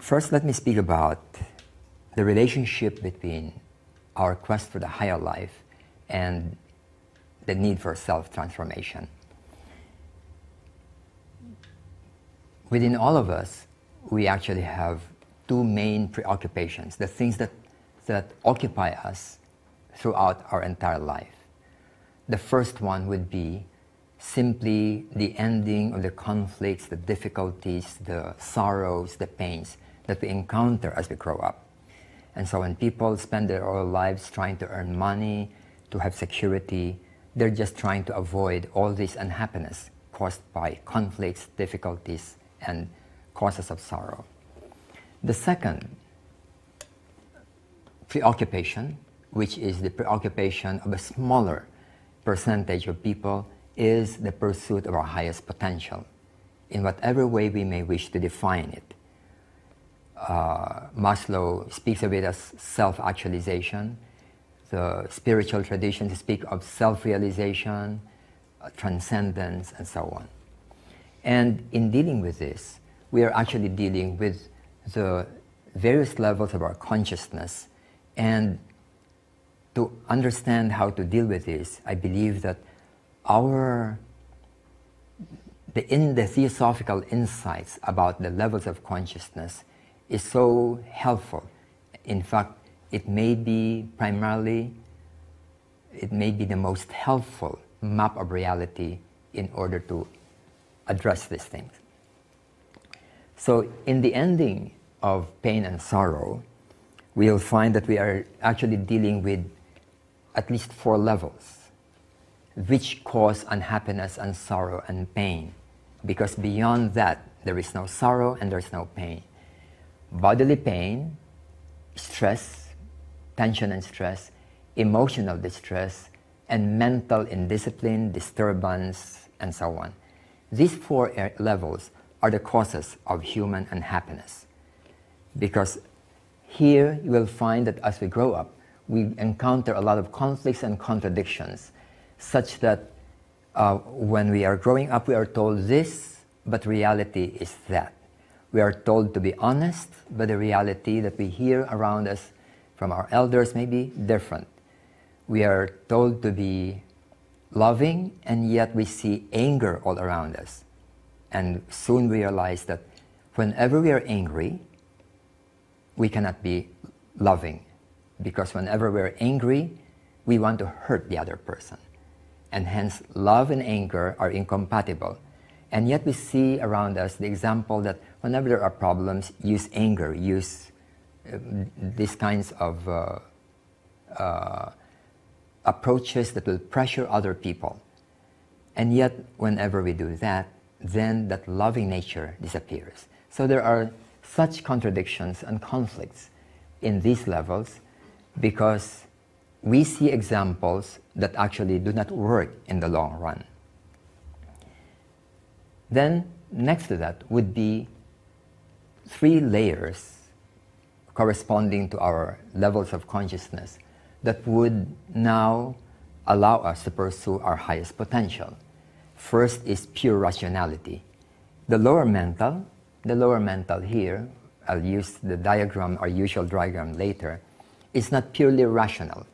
First, let me speak about the relationship between our quest for the higher life and the need for self-transformation. Within all of us, we actually have two main preoccupations, the things that occupy us throughout our entire life. The first one would be simply the ending of the conflicts, the difficulties, the sorrows, the pains that we encounter as we grow up. And so when people spend their whole lives trying to earn money, to have security, they're just trying to avoid all this unhappiness caused by conflicts, difficulties, and causes of sorrow. The second preoccupation, which is the preoccupation of a smaller percentage of people, is the pursuit of our highest potential, in whatever way we may wish to define it. Maslow speaks of it as self-actualization. The spiritual traditions speak of self-realization, transcendence, and so on. And in dealing with this, we are actually dealing with the various levels of our consciousness. And to understand how to deal with this, I believe that in the Theosophical insights about the levels of consciousness is so helpful. In fact, it may be the most helpful map of reality in order to address these things. So in the ending of pain and sorrow, we'll find that we are actually dealing with at least 4 levels which cause unhappiness and sorrow and pain, because beyond that there is no sorrow and there's no pain. Bodily pain, stress, tension and stress, emotional distress, and mental indiscipline, disturbance, and so on. These 4 levels are the causes of human unhappiness, because here you will find that as we grow up, we encounter a lot of conflicts and contradictions, such that when we are growing up, we are told this, but reality is that. We are told to be honest, but the reality that we hear around us from our elders may be different. We are told to be loving, and yet we see anger all around us. And soon we realize that whenever we are angry, we cannot be loving, because whenever we're angry, we want to hurt the other person. And hence, love and anger are incompatible. And yet we see around us the example that whenever there are problems, use anger, use these kinds of approaches that will pressure other people. And yet, whenever we do that, then that loving nature disappears. So there are such contradictions and conflicts in these levels, because we see examples that actually do not work in the long run. Then, next to that would be 3 layers corresponding to our levels of consciousness that would now allow us to pursue our highest potential. First is pure rationality. The lower mental here, I'll use the diagram, our usual diagram later, is not purely rational.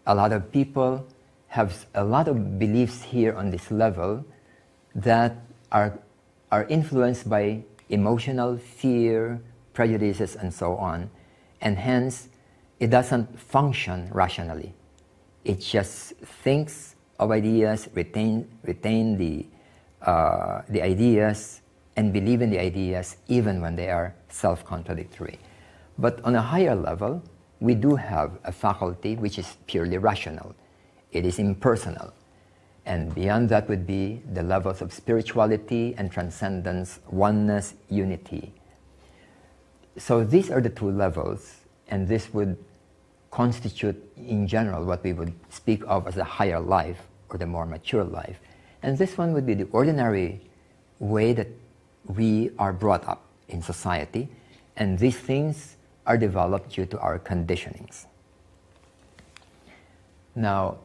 A lot of people have a lot of beliefs here on this level that are influenced by emotional fear, prejudices, and so on, and hence it doesn't function rationally. It just thinks of ideas, retain the ideas, and believe in the ideas even when they are self-contradictory. But on a higher level, we do have a faculty which is purely rational. It is impersonal. And beyond that would be the levels of spirituality and transcendence, oneness, unity. So these are the 2 levels, and this would constitute in general what we would speak of as the higher life or the more mature life. And this one would be the ordinary way that we are brought up in society, and these things are developed due to our conditionings. Now,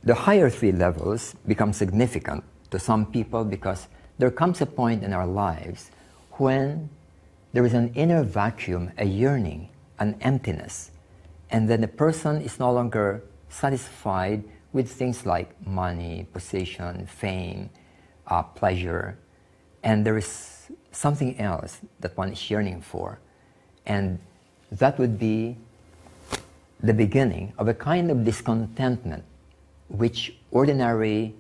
the higher 3 levels become significant to some people because there comes a point in our lives when there is an inner vacuum, a yearning, an emptiness. And then the person is no longer satisfied with things like money, position, fame, pleasure. And there is something else that one is yearning for. And that would be the beginning of a kind of discontentment which ordinary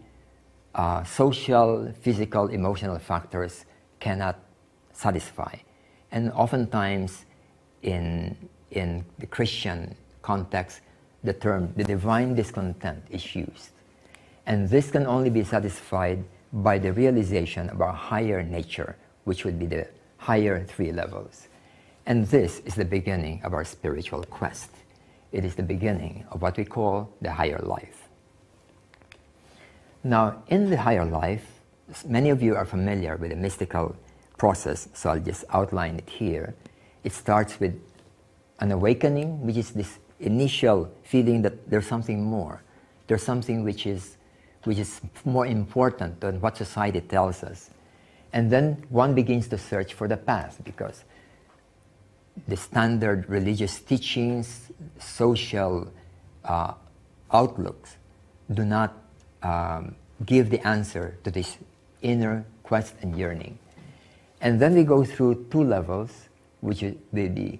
social, physical, emotional factors cannot satisfy. And oftentimes in the Christian context, the term the divine discontent is used. And this can only be satisfied by the realization of our higher nature, which would be the higher three levels. And this is the beginning of our spiritual quest. It is the beginning of what we call the higher life. Now, in the higher life, many of you are familiar with the mystical process, so I'll just outline it here. It starts with an awakening, which is this initial feeling that there's something more. There's something which is more important than what society tells us. And then one begins to search for the path, because the standard religious teachings, social outlooks do not give the answer to this inner quest and yearning. And then we go through two levels, which is the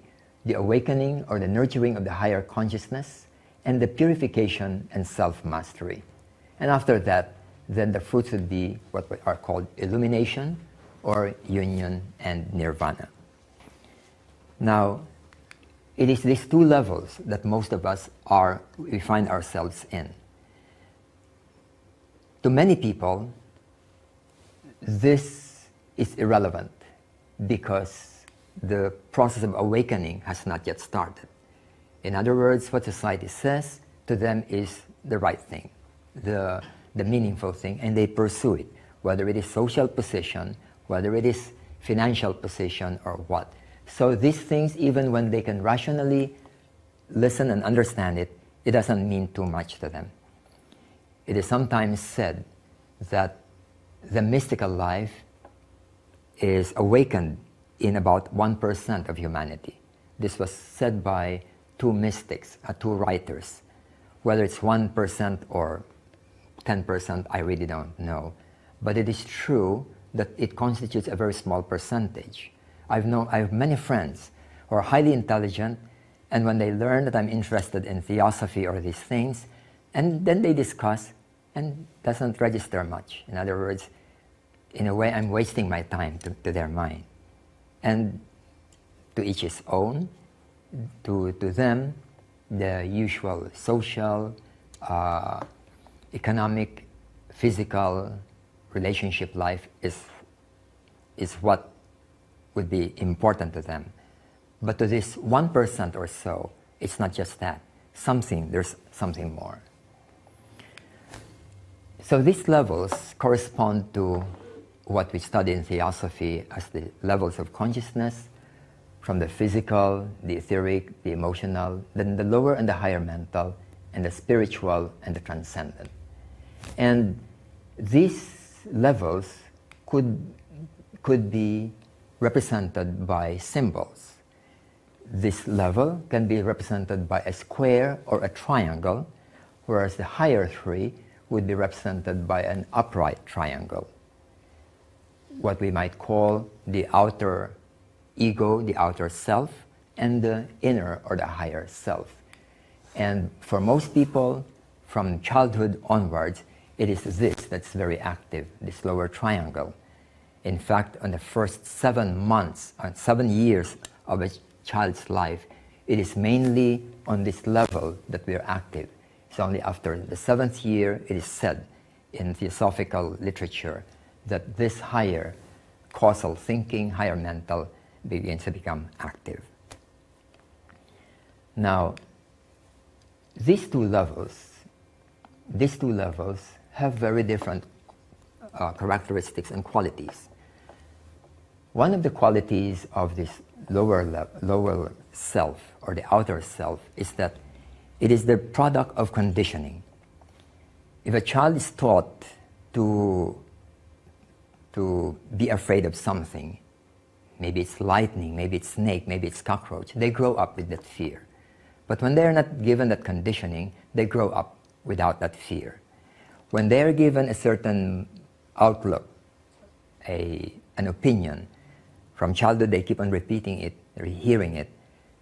awakening or the nurturing of the higher consciousness, and the purification and self-mastery. And after that, then the fruits would be what are called illumination or union and nirvana. Now, it is these two levels that most of us we find ourselves in. To many people, this is irrelevant because the process of awakening has not yet started. In other words, what society says to them is the right thing, the meaningful thing, and they pursue it, whether it is social position, whether it is financial position, or what. So these things, even when they can rationally listen and understand it, it doesn't mean too much to them. It is sometimes said that the mystical life is awakened in about 1% of humanity. This was said by two mystics, two writers. Whether it's 1% or 10%, I really don't know. But it is true that it constitutes a very small percentage. I have many friends who are highly intelligent, and when they learn that I'm interested in theosophy or these things, and then they discuss, and doesn't register much. In other words, in a way, I'm wasting my time to their mind. And to each his own. To them, the usual social, economic, physical relationship life is what would be important to them. But to this 1% or so, it's not just that. There's something more. So these levels correspond to what we study in Theosophy as the levels of consciousness, from the physical, the etheric, the emotional, then the lower and the higher mental, and the spiritual and the transcendent. And these levels could be represented by symbols. This level can be represented by a square or a triangle, whereas the higher three would be represented by an upright triangle. What we might call the outer ego, the outer self, and the inner or the higher self. And for most people, from childhood onwards, it is this that's very active, this lower triangle. In fact, on the first 7 months, 7 years of a child's life, it is mainly on this level that we are active. It's only after the 7th year, it is said in Theosophical literature that this higher causal thinking, higher mental, begins to become active. Now, these two levels have very different characteristics and qualities. One of the qualities of this lower self or the outer self is that it is the product of conditioning. If a child is taught to be afraid of something, maybe it's lightning, maybe it's snake, maybe it's cockroach. They grow up with that fear. But when they're not given that conditioning, they grow up without that fear. When they're given a certain outlook, an opinion, from childhood they keep on repeating it, hearing it,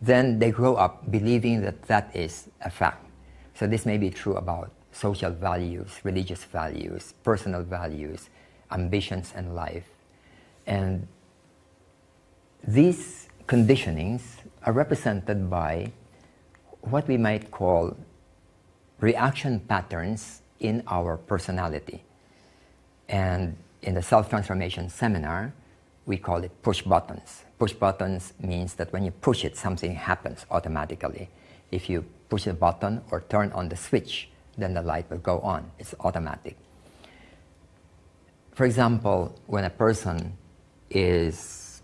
then they grow up believing that that is a fact. So this may be true about social values, religious values, personal values, ambitions and life. And these conditionings are represented by what we might call reaction patterns in our personality. And in the self-transformation seminar, we call it push buttons. Push buttons means that when you push it, something happens automatically. If you push a button or turn on the switch, then the light will go on. It's automatic. For example, when a person is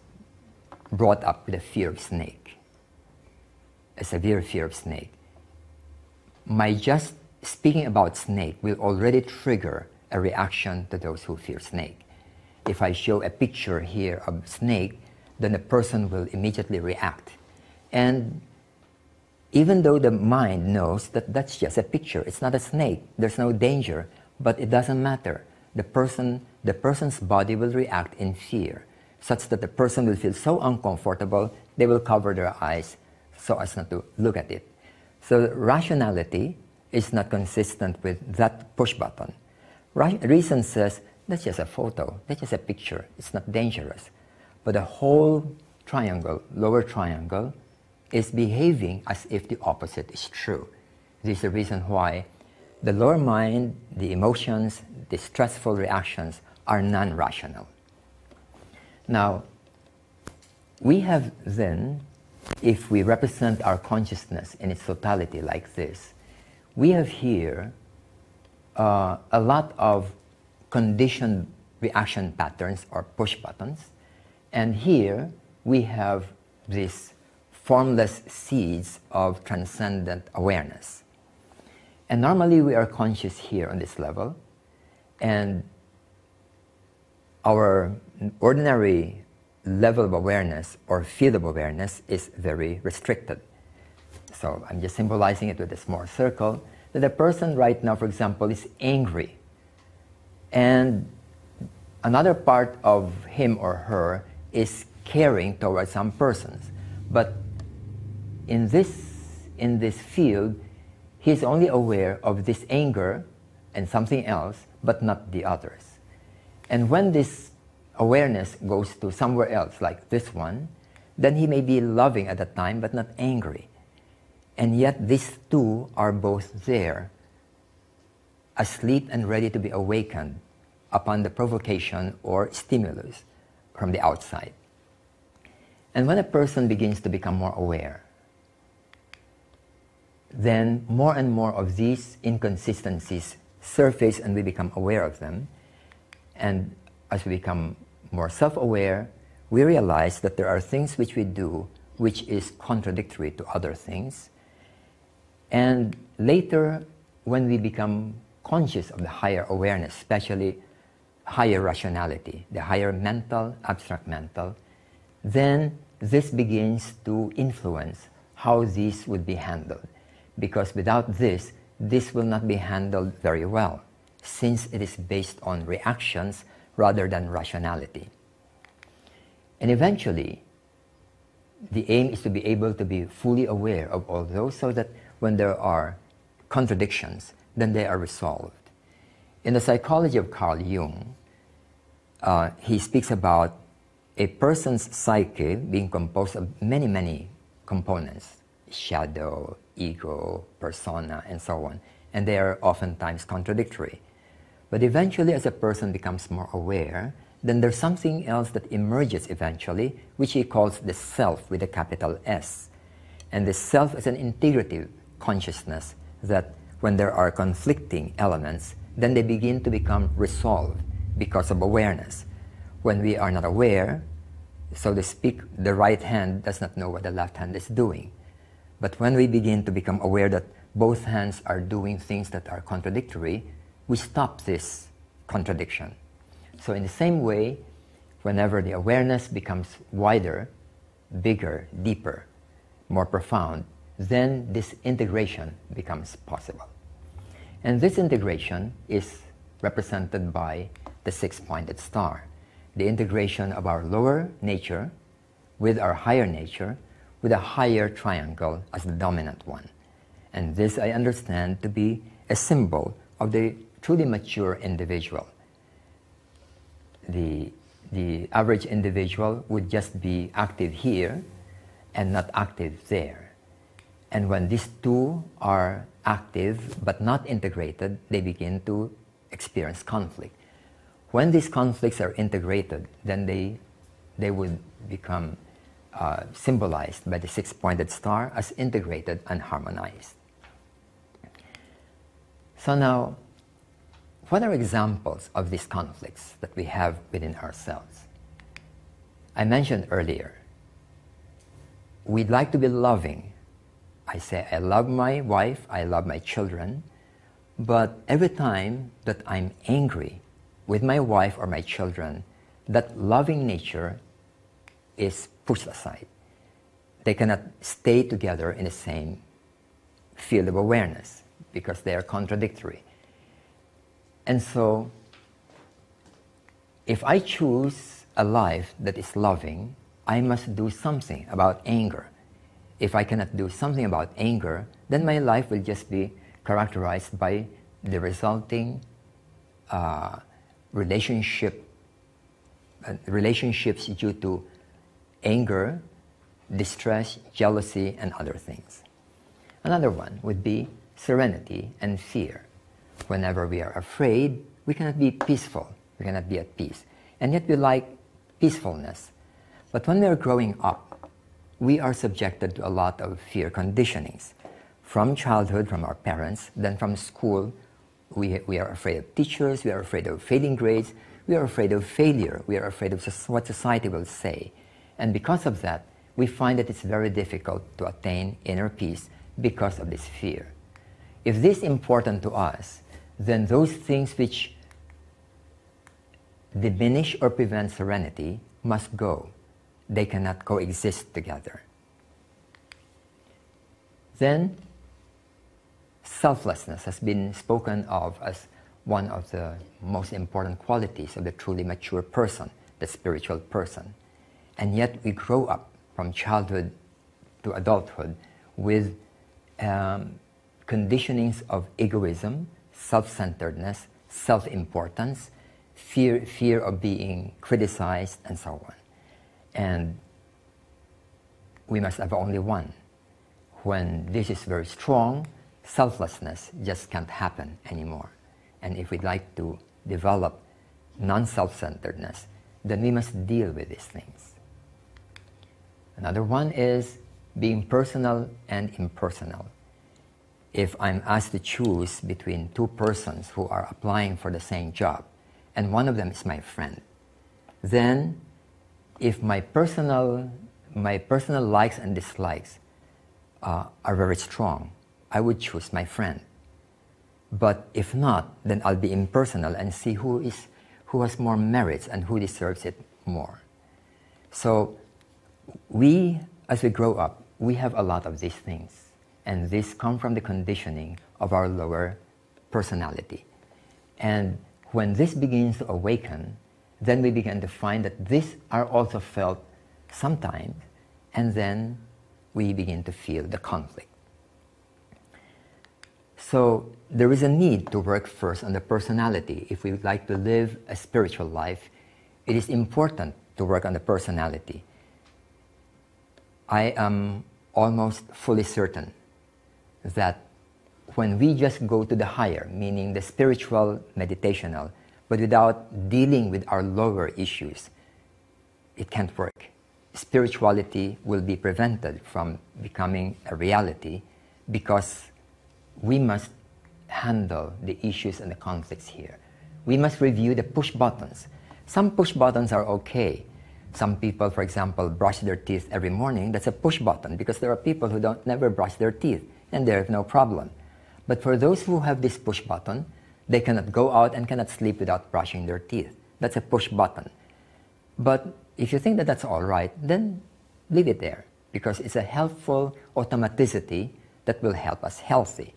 brought up with a fear of snake, a severe fear of snake, my just speaking about snake will already trigger a reaction to those who fear snake. If I show a picture here of snake, then the person will immediately react. And even though the mind knows that that's just a picture, it's not a snake, there's no danger, but it doesn't matter. The person's body will react in fear, such that the person will feel so uncomfortable, they will cover their eyes so as not to look at it. So rationality is not consistent with that push button. Reason says, that's just a photo, that's just a picture, it's not dangerous. But the whole triangle, lower triangle, is behaving as if the opposite is true. This is the reason why the lower mind, the emotions, the stressful reactions are non-rational. Now, we have then, if we represent our consciousness in its totality like this, we have here a lot of conditioned reaction patterns or push buttons, and here we have these formless seeds of transcendent awareness. And normally we are conscious here on this level, and our ordinary level of awareness or field of awareness is very restricted. So I'm just symbolizing it with a small circle, that the person right now, for example, is angry. And another part of him or her is caring towards some persons. But in this field, he's only aware of this anger and something else, but not the others. And when this awareness goes to somewhere else, like this one, then he may be loving at that time, but not angry. And yet these two are both there, asleep and ready to be awakened upon the provocation or stimulus from the outside. And when a person begins to become more aware, then more and more of these inconsistencies surface and we become aware of them. And as we become more self-aware, we realize that there are things which we do which is contradictory to other things. And later, when we become conscious of the higher awareness, especially higher rationality, the higher mental, abstract mental, then this begins to influence how these would be handled. Because without this will not be handled very well, since it is based on reactions rather than rationality. And eventually, the aim is to be able to be fully aware of all those so that when there are contradictions, then they are resolved. In the psychology of Carl Jung, he speaks about a person's psyche being composed of many, many components, shadow, ego, persona, and so on. And they are oftentimes contradictory. But eventually, as a person becomes more aware, then there's something else that emerges eventually, which he calls the self with a capital S. And the self is an integrative consciousness that when there are conflicting elements, then they begin to become resolved because of awareness. When we are not aware, so to speak, the right hand does not know what the left hand is doing. But when we begin to become aware that both hands are doing things that are contradictory, we stop this contradiction. So in the same way, Whenever the awareness becomes wider, bigger, deeper, more profound, then this integration becomes possible. And this integration is represented by the six-pointed star, the integration of our lower nature with our higher nature, with a higher triangle as the dominant one. And this I understand to be a symbol of the truly mature individual. The average individual would just be active here and not active there. And when these two are active but not integrated, they begin to experience conflict. When these conflicts are integrated, then they would become symbolized by the six-pointed star as integrated and harmonized. So now, what are examples of these conflicts that we have within ourselves? I mentioned earlier, we'd like to be loving. I say, I love my wife, I love my children, but every time that I'm angry with my wife or my children, that loving nature is pushed aside. They cannot stay together in the same field of awareness because they are contradictory. And so, if I choose a life that is loving, I must do something about anger. If I cannot do something about anger, then my life will just be characterized by the resulting relationships due to anger, distress, jealousy, and other things. Another one would be serenity and fear. Whenever we are afraid, we cannot be peaceful, we cannot be at peace. And yet we like peacefulness. But when we are growing up, we are subjected to a lot of fear conditionings. From childhood, from our parents, then from school, we are afraid of teachers, we are afraid of failing grades, we are afraid of failure, we are afraid of what society will say. And because of that, we find that it's very difficult to attain inner peace because of this fear. If this is important to us, then those things which diminish or prevent serenity must go. They cannot coexist together. Then, selflessness has been spoken of as one of the most important qualities of the truly mature person, the spiritual person. And yet we grow up from childhood to adulthood with conditionings of egoism, self-centeredness, self-importance, fear of being criticized, and so on. And we must have only one. When this is very strong, selflessness just can't happen anymore. And if we'd like to develop non-self-centeredness, then we must deal with these things. Another one is being personal and impersonal. If I'm asked to choose between two persons who are applying for the same job, and one of them is my friend, then if my personal likes and dislikes are very strong, I would choose my friend. But if not, then I'll be impersonal and see who has more merits and who deserves it more. So we, as we grow up, we have a lot of these things. And these come from the conditioning of our lower personality. And when this begins to awaken, then we begin to find that these are also felt sometimes, and then we begin to feel the conflict. So there is a need to work first on the personality. If we would like to live a spiritual life, it is important to work on the personality. I am almost fully certain that when we just go to the higher, meaning the spiritual, meditational, but without dealing with our lower issues, it can't work. Spirituality will be prevented from becoming a reality because we must handle the issues and the conflicts here. We must review the push buttons. Some push buttons are okay. Some people, for example, brush their teeth every morning. That's a push button because there are people who never brush their teeth and they have no problem. But for those who have this push button, they cannot go out and cannot sleep without brushing their teeth. That's a push button. But if you think that that's all right, then leave it there, because it's a helpful automaticity that will help us healthy.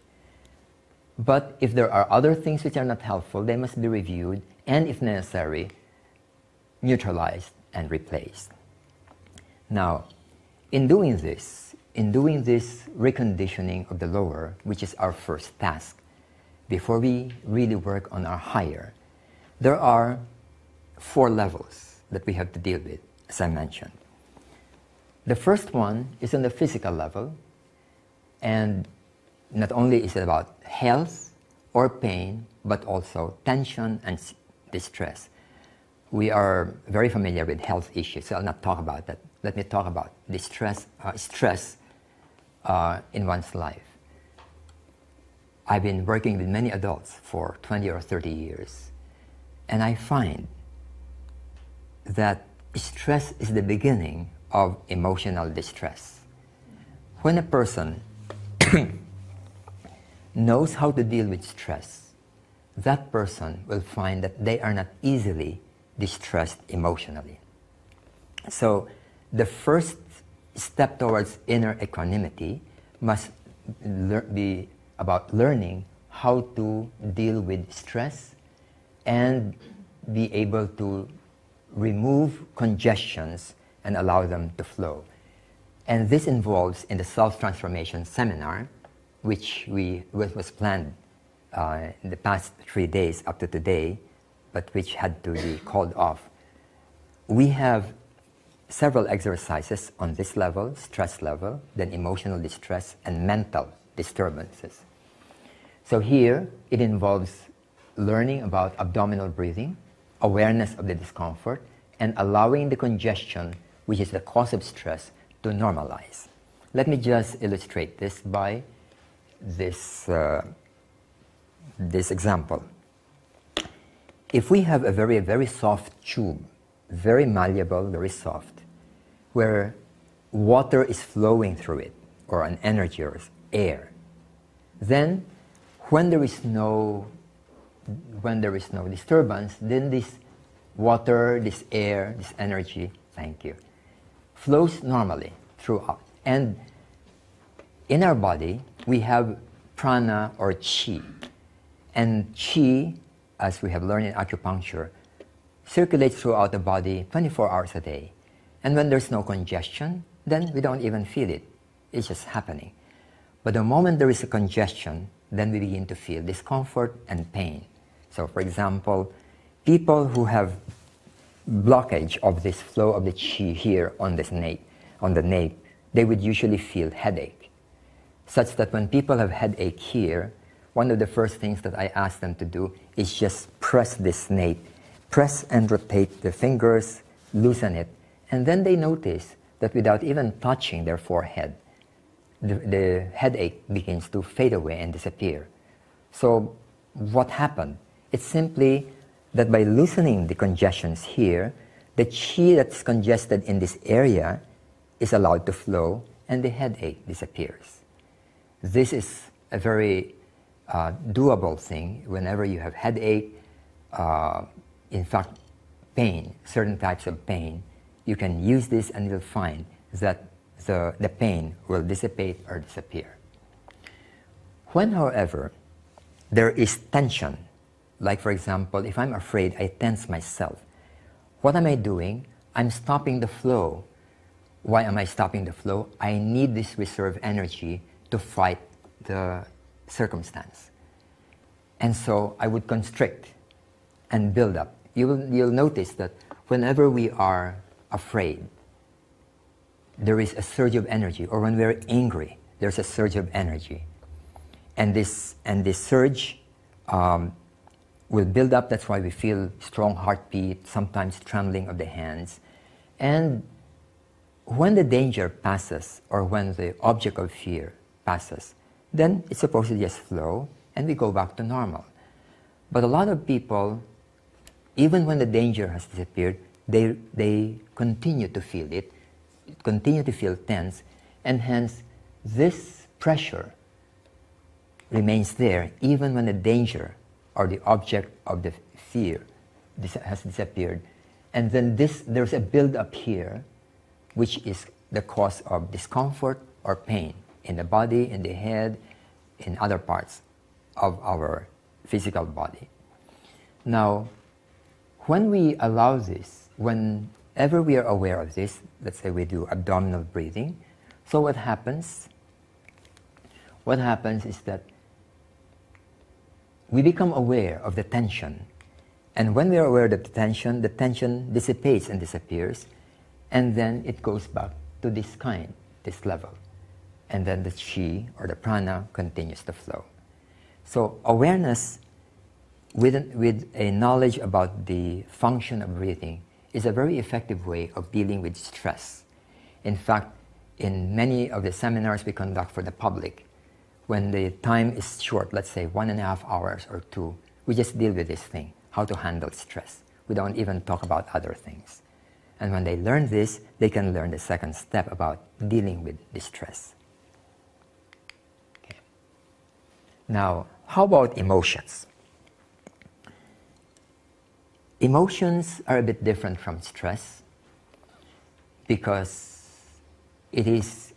But if there are other things which are not helpful, they must be reviewed and, if necessary, neutralized and replaced. Now, in doing this reconditioning of the lower, which is our first task, before we really work on our higher, there are 4 levels that we have to deal with, as I mentioned. The first one is on the physical level, and not only is it about health or pain, but also tension and distress. We are very familiar with health issues, so I'll not talk about that. Let me talk about distress, stress in one's life. I've been working with many adults for 20 or 30 years, and I find that stress is the beginning of emotional distress. When a person knows how to deal with stress, that person will find that they are not easily distressed emotionally. So the first step towards inner equanimity must be about learning how to deal with stress and be able to remove congestions and allow them to flow. And this involves, in the self-transformation seminar, which was planned in the past 3 days up to today, but which had to be called off. We have several exercises on this level, stress level, then emotional distress and mental disturbances. So here it involves learning about abdominal breathing, awareness of the discomfort, and allowing the congestion, which is the cause of stress, to normalize. Let me just illustrate this by this example. If we have a very, very soft tube, very malleable, very soft, where water is flowing through it, or an energy or air, then when there is no disturbance, then this water, this air, this energy, thank you, flows normally throughout. And in our body, we have prana or chi. And chi, as we have learned in acupuncture, circulates throughout the body 24 hours a day. And when there's no congestion, then we don't even feel it. It's just happening. But the moment there is a congestion, then we begin to feel discomfort and pain. So for example, people who have blockage of this flow of the chi here on the nape, they would usually feel headache. Such that when people have headache here, one of the first things that I ask them to do is just press this nape. Press and rotate the fingers, loosen it, and then they notice that without even touching their forehead, the headache begins to fade away and disappear. So what happened? It's simply that by loosening the congestions here, the chi that's congested in this area is allowed to flow and the headache disappears. This is a very doable thing whenever you have headache, in fact pain, certain types of pain. You can use this and you'll find that the pain will dissipate or disappear. When, however, there is tension, like for example, if I'm afraid, I tense myself. What am I doing? I'm stopping the flow. Why am I stopping the flow? I need this reserve energy to fight the circumstance. And so I would constrict and build up. You'll notice that whenever we are afraid, there is a surge of energy, or when we're angry, there's a surge of energy. And this surge will build up. That's why we feel strong heartbeat, sometimes trembling of the hands. And when the danger passes, or when the object of fear passes, then it's supposed to just flow and we go back to normal. But a lot of people, even when the danger has disappeared, they continue to feel it, continue to feel tense, and hence this pressure remains there even when the danger or the object of the fear has disappeared. And then there's a build-up here, which is the cause of discomfort or pain in the body, in the head, in other parts of our physical body. Now, when we allow this, whenever we are aware of this, let's say we do abdominal breathing, so what happens? What happens is that we become aware of the tension. And when we are aware of the tension dissipates and disappears, and then it goes back to this level. And then the chi or the prana continues to flow. So awareness with a knowledge about the function of breathing is a very effective way of dealing with stress. In fact, in many of the seminars we conduct for the public, when the time is short, let's say 1.5 hours or 2, we just deal with this thing, how to handle stress. We don't even talk about other things. And when they learn this, they can learn the second step about dealing with distress. Okay. Now, how about emotions? Emotions are a bit different from stress because it is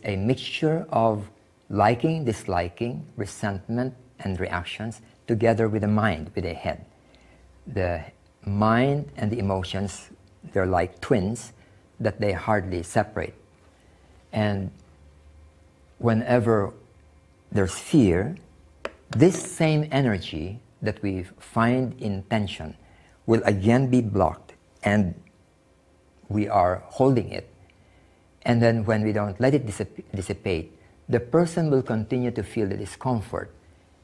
a mixture of liking, disliking, resentment, and reactions together with the mind, with the head. The mind and the emotions, they're like twins that they hardly separate. And whenever there's fear, this same energy that we find in tension will again be blocked, and we are holding it. And then when we don't let it dissipate, the person will continue to feel the discomfort.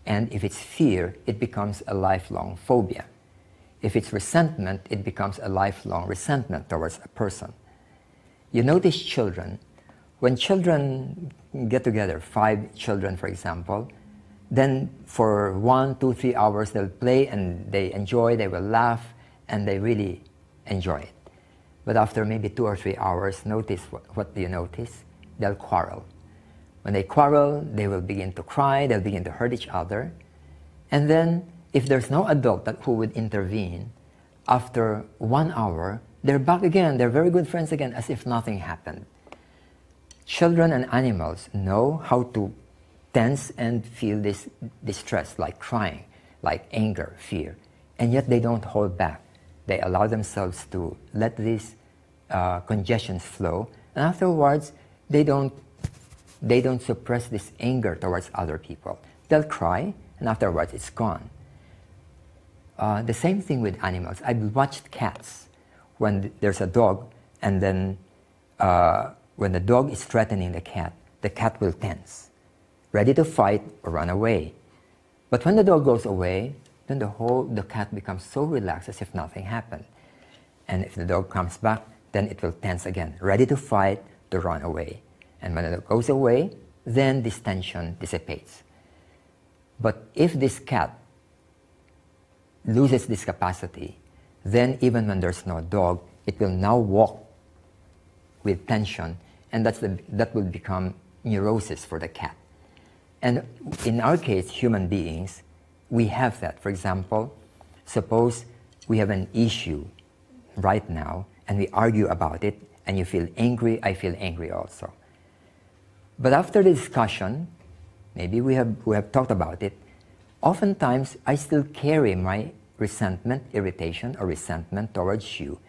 And if it's fear, it becomes a lifelong phobia. If it's resentment, it becomes a lifelong resentment towards a person. You notice children, when children get together, 5 children for example, then for 1, 2, 3 hours they'll play and they enjoy, they will laugh, and they really enjoy it. But after maybe 2 or 3 hours, notice what do you notice? They'll quarrel. When they quarrel, they will begin to cry, they'll begin to hurt each other. And then, if there's no adult who would intervene, after 1 hour, they're back again, they're very good friends again, as if nothing happened. Children and animals know how to tense and feel this distress, like crying, like anger, fear, and yet they don't hold back. They allow themselves to let these congestions flow, and afterwards, they don't suppress this anger towards other people. They'll cry, and afterwards it's gone. The same thing with animals. I've watched cats. When there's a dog, and then when the dog is threatening the cat will tense, ready to fight or run away. But when the dog goes away, then the cat becomes so relaxed as if nothing happened. And if the dog comes back, then it will tense again, ready to fight, to run away. And when it goes away, then this tension dissipates. But if this cat loses this capacity, then even when there's no dog, it will now walk with tension, and that will become neurosis for the cat. And in our case, human beings, we have that. For example, suppose we have an issue right now, and we argue about it, and you feel angry, I feel angry also. But after the discussion, maybe we have talked about it, oftentimes I still carry my resentment, irritation, or resentment towards you,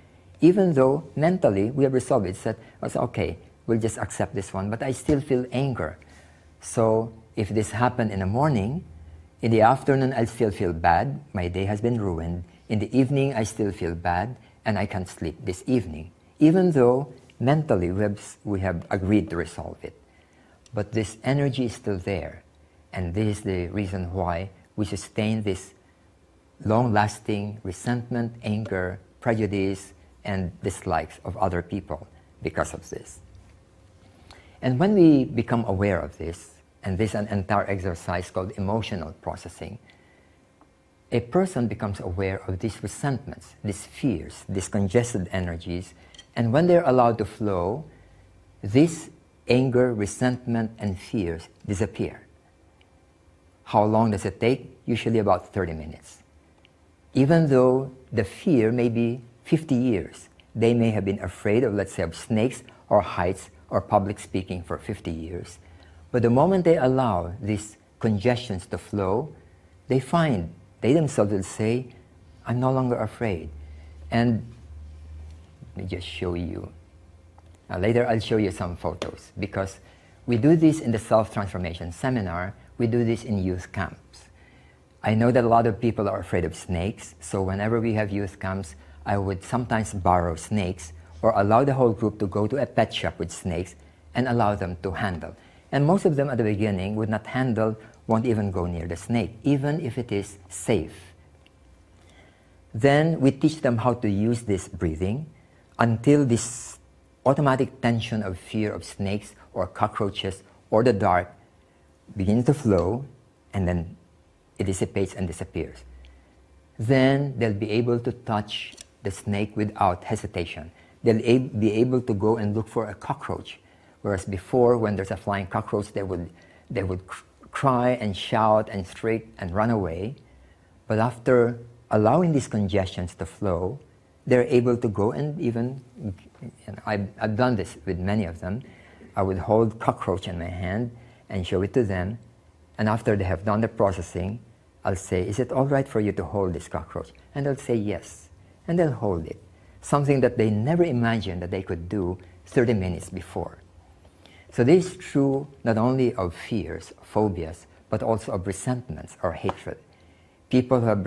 even though mentally we have resolved it, said, okay, we'll just accept this one, but I still feel anger. So if this happened in the morning, in the afternoon I still feel bad, my day has been ruined. In the evening I still feel bad, and I can't sleep this evening, even though mentally we have agreed to resolve it. But this energy is still there, and this is the reason why we sustain this long-lasting resentment, anger, prejudice, and dislikes of other people because of this. And when we become aware of this, and this is an entire exercise called emotional processing, a person becomes aware of these resentments, these fears, these congested energies, and when they're allowed to flow, this anger, resentment, and fears disappear. How long does it take? Usually about 30 minutes. Even though the fear may be 50 years. They may have been afraid of, let's say, of snakes or heights or public speaking for 50 years. But the moment they allow these congestions to flow, they find, they themselves will say, I'm no longer afraid. And let me just show you. Later I'll show you some photos, because we do this in the self-transformation seminar. We do this in youth camps. I know that a lot of people are afraid of snakes, so whenever we have youth camps, I would sometimes borrow snakes or allow the whole group to go to a pet shop with snakes and allow them to handle. And most of them at the beginning would not handle, won't even go near the snake, even if it is safe. Then we teach them how to use this breathing until this automatic tension of fear of snakes or cockroaches or the dark begins to flow, and then it dissipates and disappears. Then they'll be able to touch the snake without hesitation. They'll be able to go and look for a cockroach, whereas before, when there's a flying cockroach, they would cry and shout and shriek and run away. But after allowing these congestions to flow, they're able to go and even, and I've done this with many of them. I would hold cockroach in my hand and show it to them, and after they have done the processing, I'll say, is it all right for you to hold this cockroach? And they'll say yes, and they'll hold it. Something that they never imagined that they could do 30 minutes before. So this is true not only of fears, phobias, but also of resentments or hatred. People who have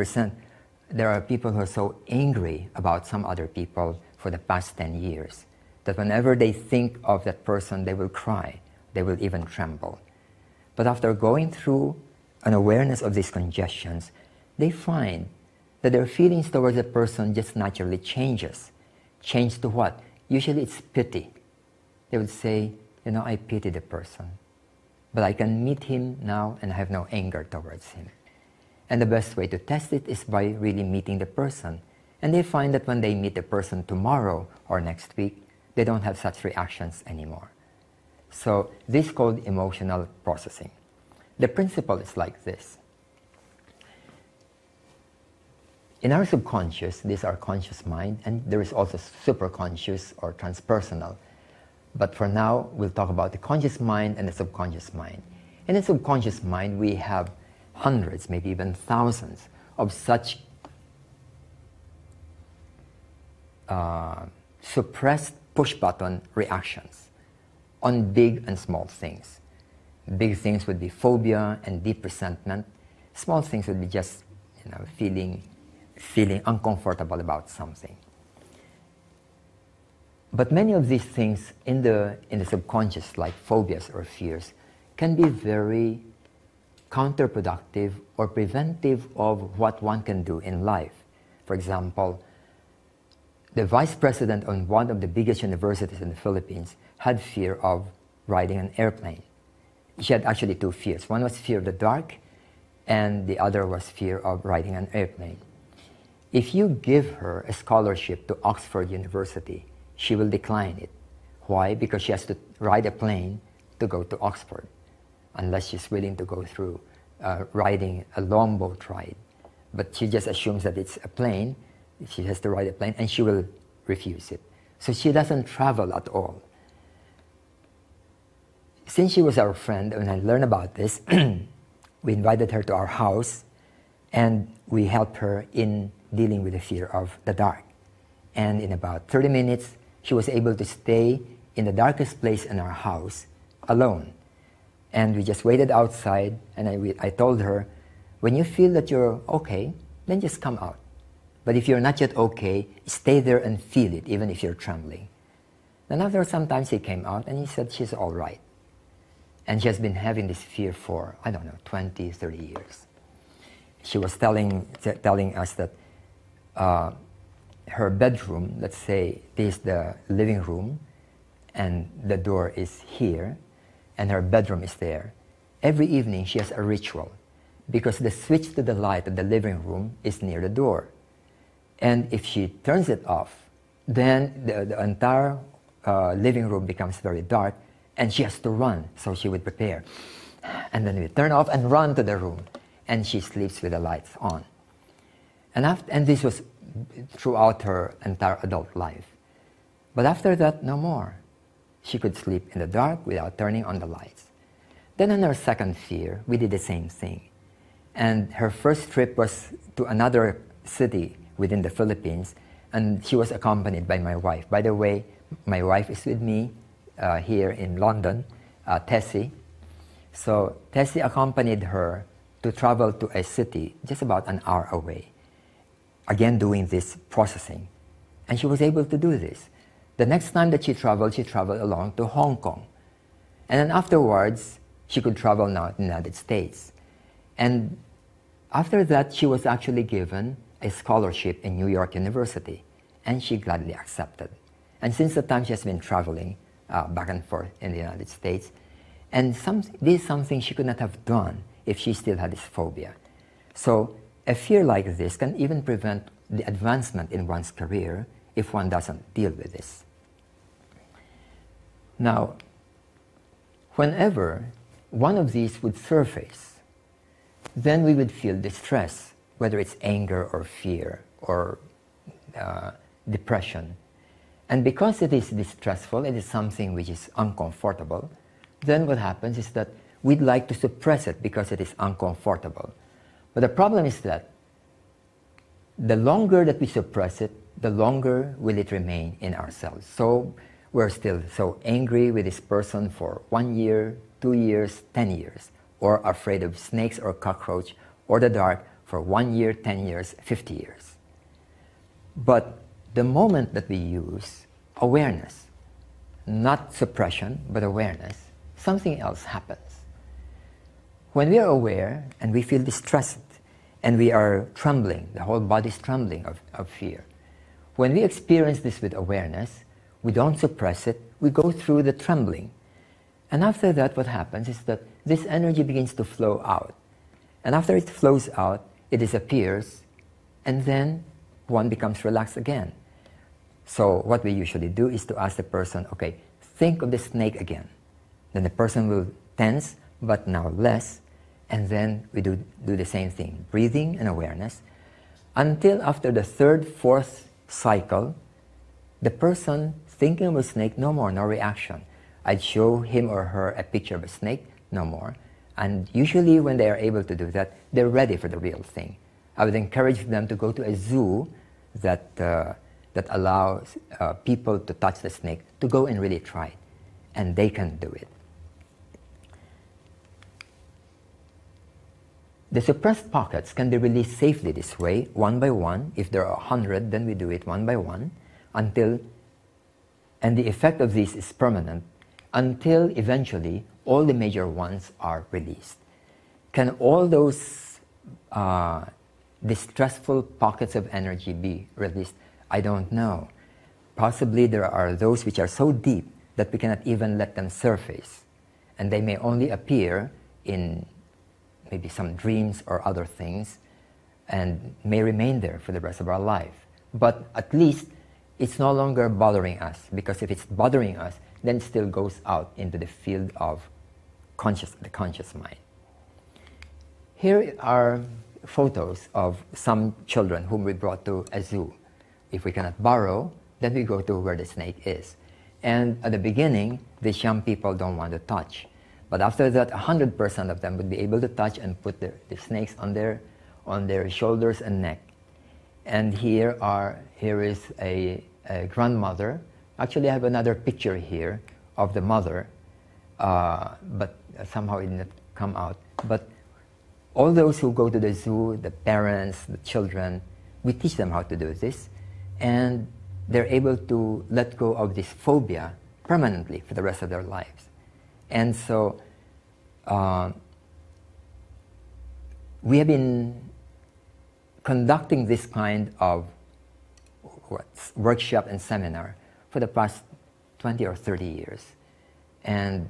there are people who are so angry about some other people for the past 10 years that whenever they think of that person, they will cry, they will even tremble. But after going through an awareness of these congestions, they find that their feelings towards a person just naturally changes. Change to what? Usually it's pity. They would say, you know, I pity the person, but I can meet him now and I have no anger towards him. And the best way to test it is by really meeting the person. And they find that when they meet the person tomorrow or next week, they don't have such reactions anymore. So this is called emotional processing. The principle is like this. In our subconscious, this is our conscious mind, and there is also superconscious or transpersonal. But for now, we'll talk about the conscious mind and the subconscious mind. In the subconscious mind, we have hundreds, maybe even thousands of such suppressed push-button reactions on big and small things. Big things would be phobia and deep resentment. Small things would be just, you know, feeling uncomfortable about something. But many of these things in the subconscious, like phobias or fears, can be very counterproductive or preventive of what one can do in life. For example, the vice president of one of the biggest universities in the Philippines had fear of riding an airplane. She had actually two fears. One was fear of the dark, and the other was fear of riding an airplane. If you give her a scholarship to Oxford University, she will decline it. Why? Because she has to ride a plane to go to Oxford, unless she's willing to go through riding a long boat ride. But she just assumes that it's a plane, she has to ride a plane, and she will refuse it. So she doesn't travel at all. Since she was our friend, when I learned about this, we invited her to our house, and we helped her in dealing with the fear of the dark. And in about 30 minutes, she was able to stay in the darkest place in our house alone. And we just waited outside, and I told her, when you feel that you're okay, then just come out. But if you're not yet okay, stay there and feel it, even if you're trembling. Then after some time, she came out, and he said she's all right. And she has been having this fear for, I don't know, 20, 30 years. She was telling us that her bedroom, let's say, is the living room, and the door is here, and her bedroom is there. Every evening, she has a ritual, because the switch to the light of the living room is near the door. And if she turns it off, then the entire living room becomes very dark, and she has to run, so she would prepare. And then we turn off and run to the room, and she sleeps with the lights on. And this was throughout her entire adult life. But after that, no more. She could sleep in the dark without turning on the lights. Then on her second fear, we did the same thing. And her first trip was to another city within the Philippines, and she was accompanied by my wife. By the way, my wife is with me here in London, Tessie. So Tessie accompanied her to travel to a city just about an hour away, again doing this processing. And she was able to do this. The next time that she traveled along to Hong Kong. And then afterwards, she could travel now to the United States. And after that, she was actually given a scholarship in New York University, and she gladly accepted. And since the time, she has been traveling back and forth in the United States. And this is something she could not have done if she still had this phobia. So a fear like this can even prevent the advancement in one's career if one doesn't deal with this. Now, whenever one of these would surface, then we would feel distress, whether it's anger or fear or depression. And because it is distressful, it is something which is uncomfortable, then what happens is that we'd like to suppress it because it is uncomfortable. But the problem is that the longer that we suppress it, the longer will it remain in ourselves. So we're still so angry with this person for 1 year, 2 years, 10 years, or afraid of snakes or cockroach or the dark for 1 year, 10 years, 50 years. But the moment that we use awareness, not suppression, but awareness, something else happens. When we are aware and we feel distressed and we are trembling, the whole body is trembling of fear. When we experience this with awareness, we don't suppress it, we go through the trembling. And after that, what happens is that this energy begins to flow out. And after it flows out, it disappears, and then one becomes relaxed again. So what we usually do is to ask the person, okay, think of the snake again. Then the person will tense, but now less, and then we do the same thing, breathing and awareness, until after the third, fourth cycle, the person thinking of a snake, no more, no reaction. I'd show him or her a picture of a snake, no more. And usually when they are able to do that, they're ready for the real thing. I would encourage them to go to a zoo that allows people to touch the snake, to go and really try it. And they can do it. The suppressed pockets can be released safely this way, one by one. If there are 100, then we do it one by one, and the effect of this is permanent, until eventually all the major ones are released. Can all those distressful pockets of energy be released? I don't know. Possibly there are those which are so deep that we cannot even let them surface, and they may only appear in maybe some dreams or other things, and may remain there for the rest of our life. But at least it's no longer bothering us, because if it's bothering us, then it still goes out into the field of the conscious mind. Here are photos of some children whom we brought to a zoo. If we cannot borrow, then we go to where the snake is. And at the beginning, these young people don't want to touch. But after that, 100% of them would be able to touch and put the snakes on their shoulders and neck. And here is a grandmother. Actually, I have another picture here of the mother, but somehow it didn't come out. But all those who go to the zoo, the parents, the children, we teach them how to do this, and they're able to let go of this phobia permanently for the rest of their lives. And so we have been conducting this kind of workshop and seminar for the past 20 or 30 years. And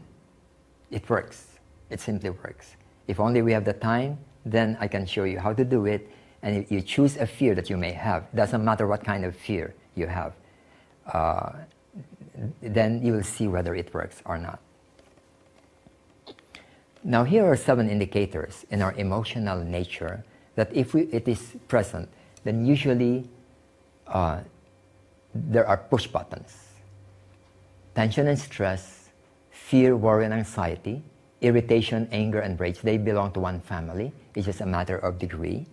it works. It simply works. If only we have the time, then I can show you how to do it. And if you choose a fear that you may have, it doesn't matter what kind of fear you have, then you will see whether it works or not. Now here are 7 indicators in our emotional nature that if it is present, then usually there are push buttons. Tension and stress, fear, worry, and anxiety, irritation, anger, and rage, they belong to one family. It's just a matter of degree.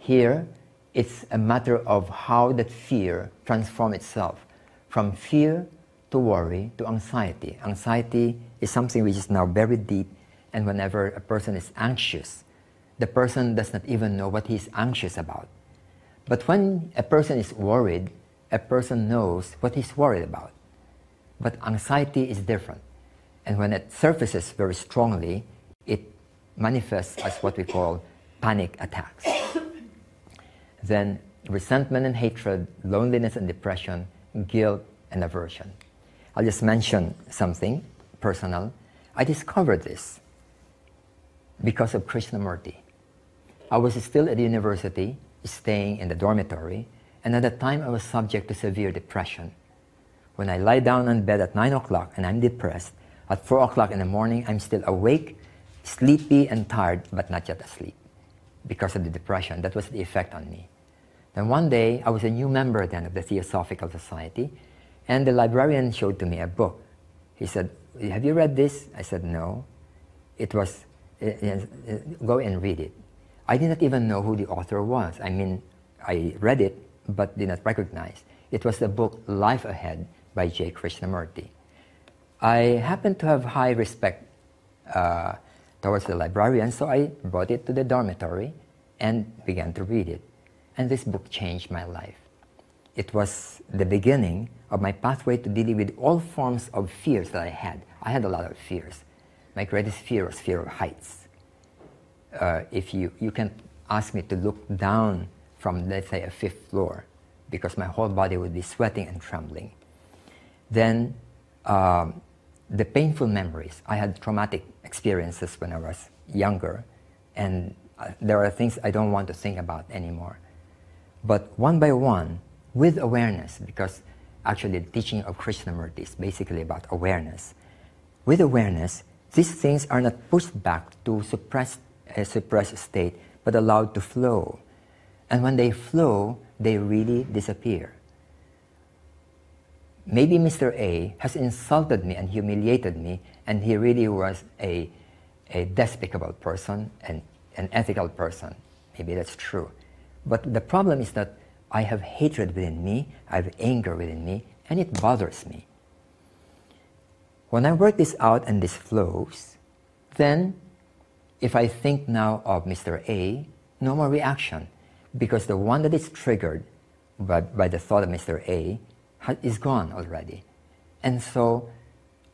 Here, it's a matter of how that fear transforms itself from fear to worry to anxiety. Anxiety is something which is now very deep, and whenever a person is anxious, the person does not even know what he's anxious about. But when a person is worried, a person knows what he's worried about. But anxiety is different. And when it surfaces very strongly, it manifests as what we call panic attacks. Then resentment and hatred, loneliness and depression, guilt and aversion. I'll just mention something personal. I discovered this because of Krishnamurti. I was still at the university, staying in the dormitory, and at that time I was subject to severe depression. When I lie down on bed at 9 o'clock and I'm depressed, at 4 o'clock in the morning I'm still awake, sleepy and tired, but not yet asleep because of the depression. That was the effect on me. Then one day, I was a new member then of the Theosophical Society, and the librarian showed to me a book. He said, "Have you read this?" I said, "No." It was, "Go and read it." I did not even know who the author was. I mean, I read it, but did not recognize. It was the book Life Ahead by J. Krishnamurti. I happened to have high respect towards the librarian, so I brought it to the dormitory and began to read it. And this book changed my life. It was the beginning of my pathway to dealing with all forms of fears that I had. I had a lot of fears. My greatest fear was fear of heights. If you can ask me to look down from, let's say, a 5th floor, because my whole body would be sweating and trembling. Then the painful memories. I had traumatic experiences when I was younger, and there are things I don't want to think about anymore. But one by one, with awareness, because actually the teaching of Krishnamurti is basically about awareness. With awareness, these things are not pushed back to a suppressed state, but allowed to flow. And when they flow, they really disappear. Maybe Mr. A has insulted me and humiliated me, and he really was a despicable person and an ethical person. Maybe that's true. But the problem is that I have hatred within me, I have anger within me, and it bothers me. When I work this out and this flows, then if I think now of Mr. A, no more reaction, because the one that is triggered by the thought of Mr. A is gone already. And so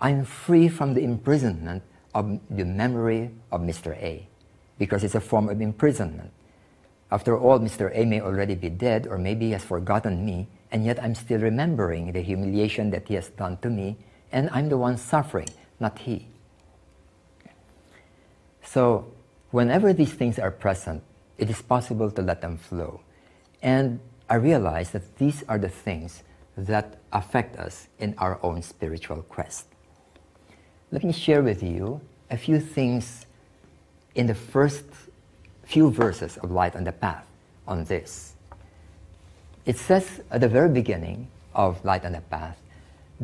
I'm free from the imprisonment of the memory of Mr. A, because it's a form of imprisonment. After all, Mr. A may already be dead, or maybe he has forgotten me, and yet I'm still remembering the humiliation that he has done to me, and I'm the one suffering, not he. So whenever these things are present, it is possible to let them flow. And I realize that these are the things that affect us in our own spiritual quest. Let me share with you a few things in the first few verses of Light on the Path on this. It says at the very beginning of Light on the Path,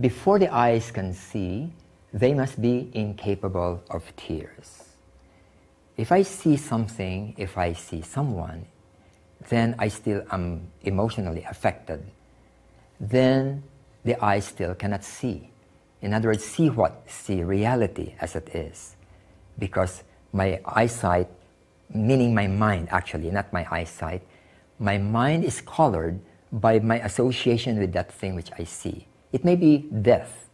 before the eyes can see, they must be incapable of tears. If I see something, if I see someone, then I still am emotionally affected. Then the eyes still cannot see. In other words, see what? See reality as it is. Because my eyesight, meaning my mind actually, not my eyesight, my mind is colored by my association with that thing which I see. It may be death.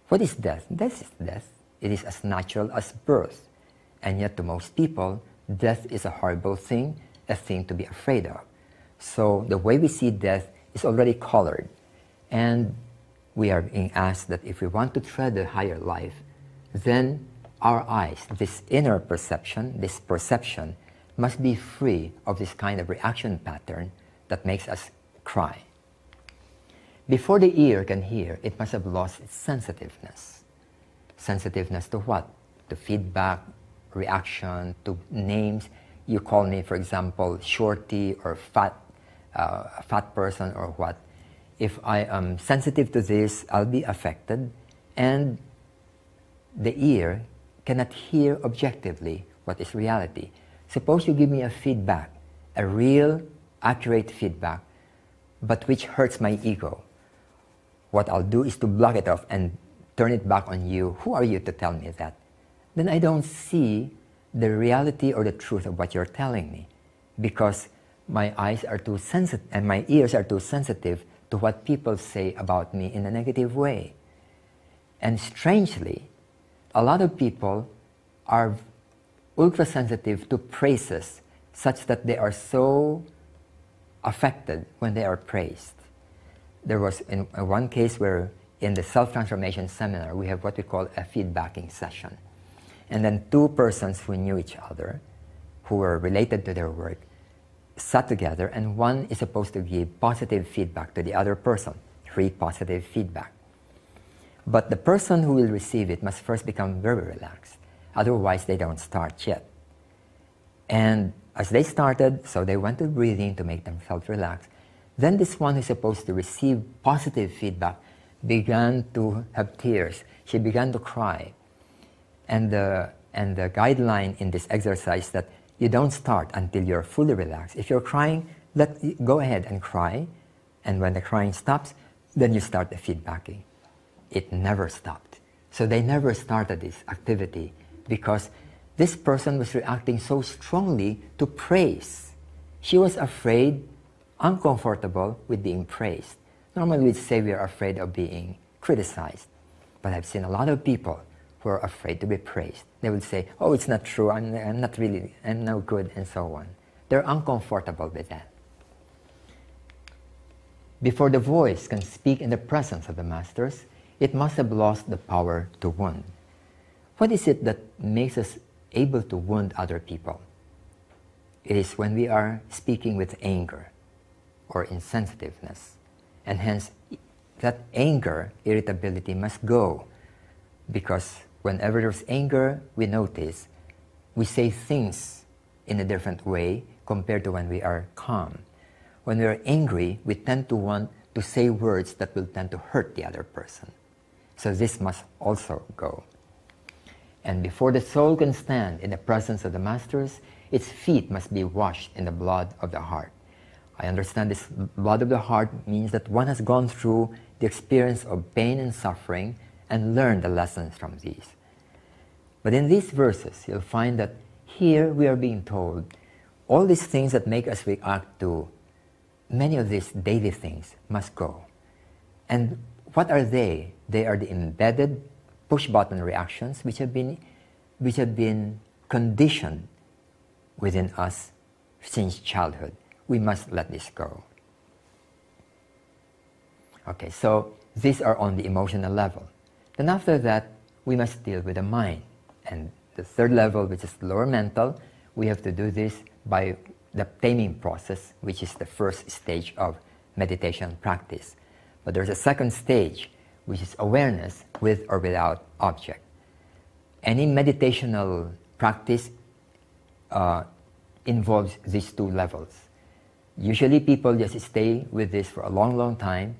What is death? Death is death. It is as natural as birth. And yet to most people, death is a horrible thing, a thing to be afraid of. So the way we see death is already colored. And we are being asked that if we want to tread a higher life, then our eyes, this inner perception, this perception, must be free of this kind of reaction pattern that makes us cry. Before the ear can hear, it must have lost its sensitiveness. Sensitiveness to what? To feedback, reaction, to names. You call me, for example, shorty or fat a fat person or what. If I am sensitive to this, I'll be affected, and the ear cannot hear objectively what is reality. Suppose you give me a feedback, a real, accurate feedback, but which hurts my ego. What I'll do is to block it off and turn it back on you. Who are you to tell me that? Then I don't see the reality or the truth of what you're telling me, because my eyes are too sensitive and my ears are too sensitive to what people say about me in a negative way. And strangely, a lot of people are ultra sensitive to praises, such that they are so affected when they are praised. There was in one case where in the self-transformation seminar we have what we call a feedbacking session. And then two persons who knew each other, who were related to their work, sat together, and one is supposed to give positive feedback to the other person, free positive feedback. But the person who will receive it must first become very relaxed. Otherwise, they don't start yet. And as they started, so they went to breathing to make themselves relax. Then this one who's supposed to receive positive feedback began to have tears. She began to cry. And the guideline in this exercise that you don't start until you're fully relaxed. If you're crying, go ahead and cry. And when the crying stops, then you start the feedbacking. It never stopped. So they never started this activity because this person was reacting so strongly to praise. She was afraid, uncomfortable with being praised. Normally we'd say we are afraid of being criticized. But I've seen a lot of people who are afraid to be praised. They would say, oh, it's not true, I'm no good, and so on. They're uncomfortable with that. Before the voice can speak in the presence of the masters, it must have lost the power to wound. What is it that makes us able to wound other people? It is when we are speaking with anger or insensitiveness. And hence, that anger, irritability must go. Because whenever there's anger, we notice we say things in a different way compared to when we are calm. When we are angry, we tend to want to say words that will tend to hurt the other person. So this must also go. And before the soul can stand in the presence of the masters, its feet must be washed in the blood of the heart. I understand this blood of the heart means that one has gone through the experience of pain and suffering and learned the lessons from these. But in these verses, you'll find that here we are being told all these things that make us react to many of these daily things must go. And what are they? They are the embedded push-button reactions which have been conditioned within us since childhood. We must let this go. Okay, so these are on the emotional level. Then after that, we must deal with the mind. And the third level, which is lower mental, we have to do this by the taming process, which is the first stage of meditation practice. But there's a second stage, which is awareness with or without object. Any meditational practice involves these two levels. Usually people just stay with this for a long, long time,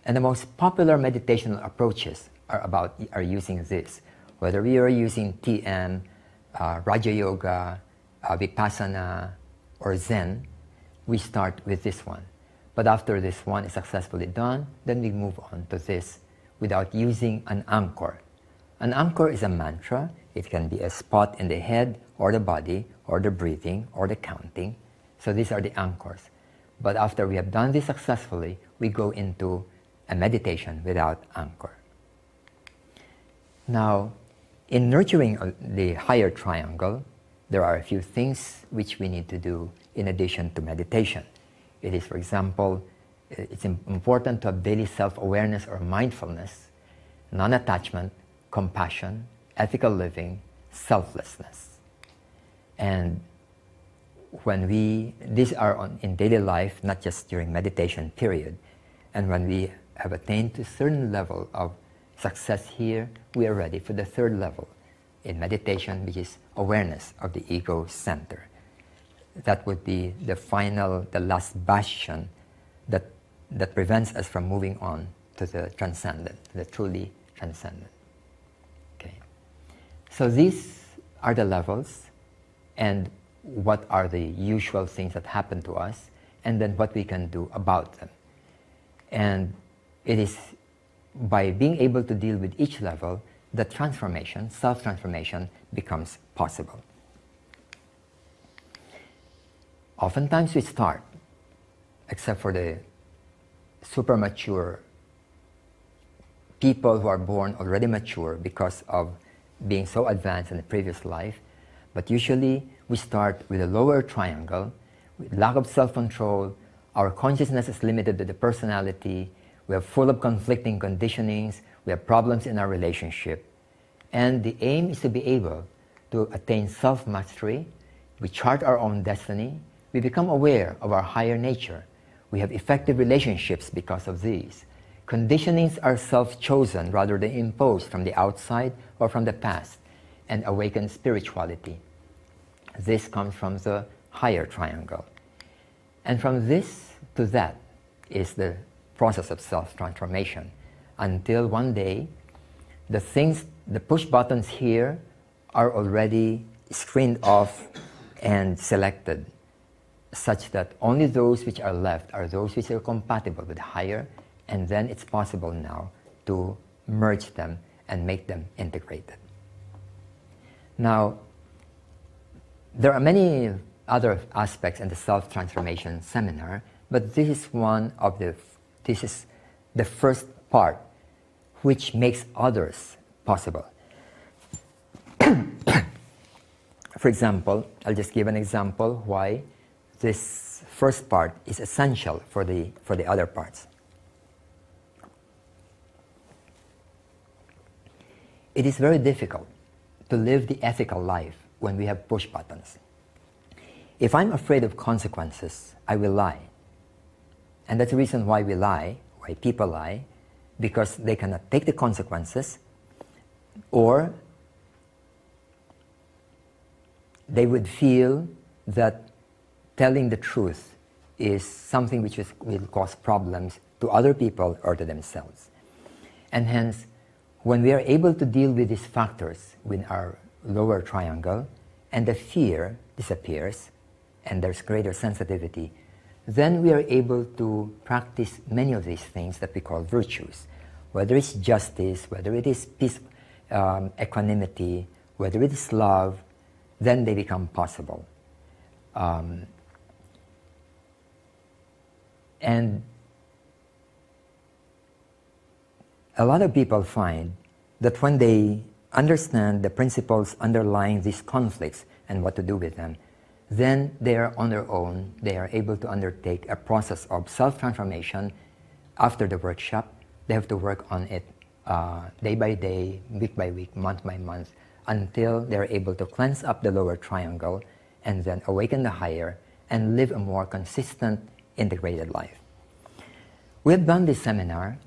and the most popular meditational approaches are using this. Whether we are using TM, Raja Yoga, Vipassana, or Zen, we start with this one. But after this one is successfully done, then we move on to this without using an anchor. An anchor is a mantra. It can be a spot in the head or the body or the breathing or the counting. So these are the anchors. But after we have done this successfully, we go into a meditation without anchor. Now, in nurturing the higher triangle, there are a few things which we need to do in addition to meditation. It is, for example, it's important to have daily self-awareness or mindfulness, non-attachment, compassion, ethical living, selflessness. And when these are in daily life, not just during meditation period, and when we have attained to a certain level of success here, we are ready for the third level in meditation, which is awareness of the ego center. that would be the final, the last bastion that prevents us from moving on to the transcendent, the truly transcendent. Okay. So these are the levels, and what are the usual things that happen to us, and then what we can do about them. And it is by being able to deal with each level that transformation, self-transformation, becomes possible. Oftentimes we start, except for the super mature people who are born already mature because of being so advanced in the previous life, but usually we start with a lower triangle, with lack of self-control, our consciousness is limited to the personality, we are full of conflicting conditionings, we have problems in our relationship, and the aim is to be able to attain self-mastery. We chart our own destiny, we become aware of our higher nature, we have effective relationships because of these. Conditionings are self-chosen rather than imposed from the outside or from the past, and awaken spirituality. This comes from the higher triangle. And from this to that is the process of self-transformation, until one day the things, the push buttons here are already screened off and selected, such that only those which are left are those which are compatible with higher, and then it's possible now to merge them and make them integrated. Now, there are many other aspects in the self-transformation seminar, but this is this is the first part which makes others possible. For example, I'll just give an example why this first part is essential for the other parts. It is very difficult to live the ethical life when we have push buttons. If I'm afraid of consequences, I will lie. And that's the reason why we lie, why people lie, because they cannot take the consequences, or they would feel that telling the truth is something which will cause problems to other people or to themselves. And hence, when we are able to deal with these factors with our lower triangle, and the fear disappears, and there's greater sensitivity, then we are able to practice many of these things that we call virtues. Whether it's justice, whether it is peace, equanimity, whether it is love, then they become possible. And a lot of people find that when they understand the principles underlying these conflicts and what to do with them, then they are on their own, they are able to undertake a process of self-transformation. After the workshop, they have to work on it day by day, week by week, month by month, until they're able to cleanse up the lower triangle and then awaken the higher and live a more consistent, integrated life. We have done this seminar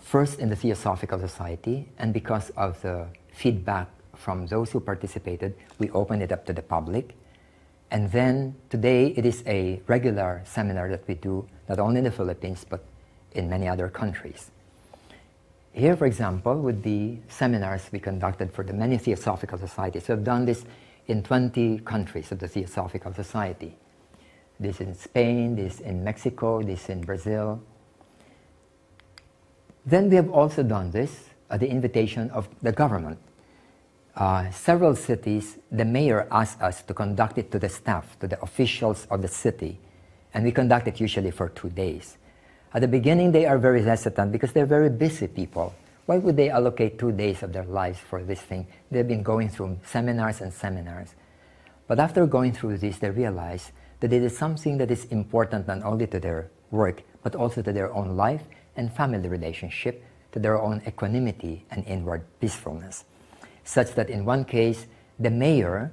first in the Theosophical Society, and because of the feedback from those who participated, we opened it up to the public. And then today it is a regular seminar that we do not only in the Philippines but in many other countries. Here, for example, would be seminars we conducted for the many Theosophical Societies. We've done this in 20 countries of the Theosophical Society. This in Spain, this in Mexico, this in Brazil. Then we have also done this at the invitation of the government. Several cities, the mayor asked us to conduct it to the staff, to the officials of the city, and we conduct it usually for 2 days. At the beginning, they are very hesitant because they're very busy people. Why would they allocate 2 days of their lives for this thing? They've been going through seminars and seminars. But after going through this, they realize that it is something that is important not only to their work, but also to their own life and family relationship, to their own equanimity and inward peacefulness. Such that in one case, the mayor,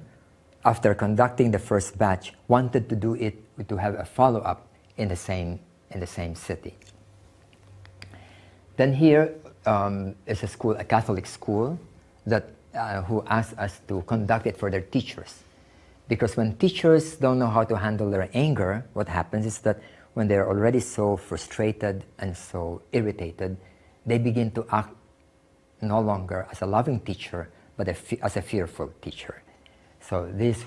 after conducting the first batch, wanted to do it, to have a follow-up in the same city. Then here is a school, a Catholic school, that who asked us to conduct it for their teachers. Because when teachers don't know how to handle their anger, what happens is that when they're already so frustrated and so irritated, they begin to act no longer as a loving teacher, but as a fearful teacher. So this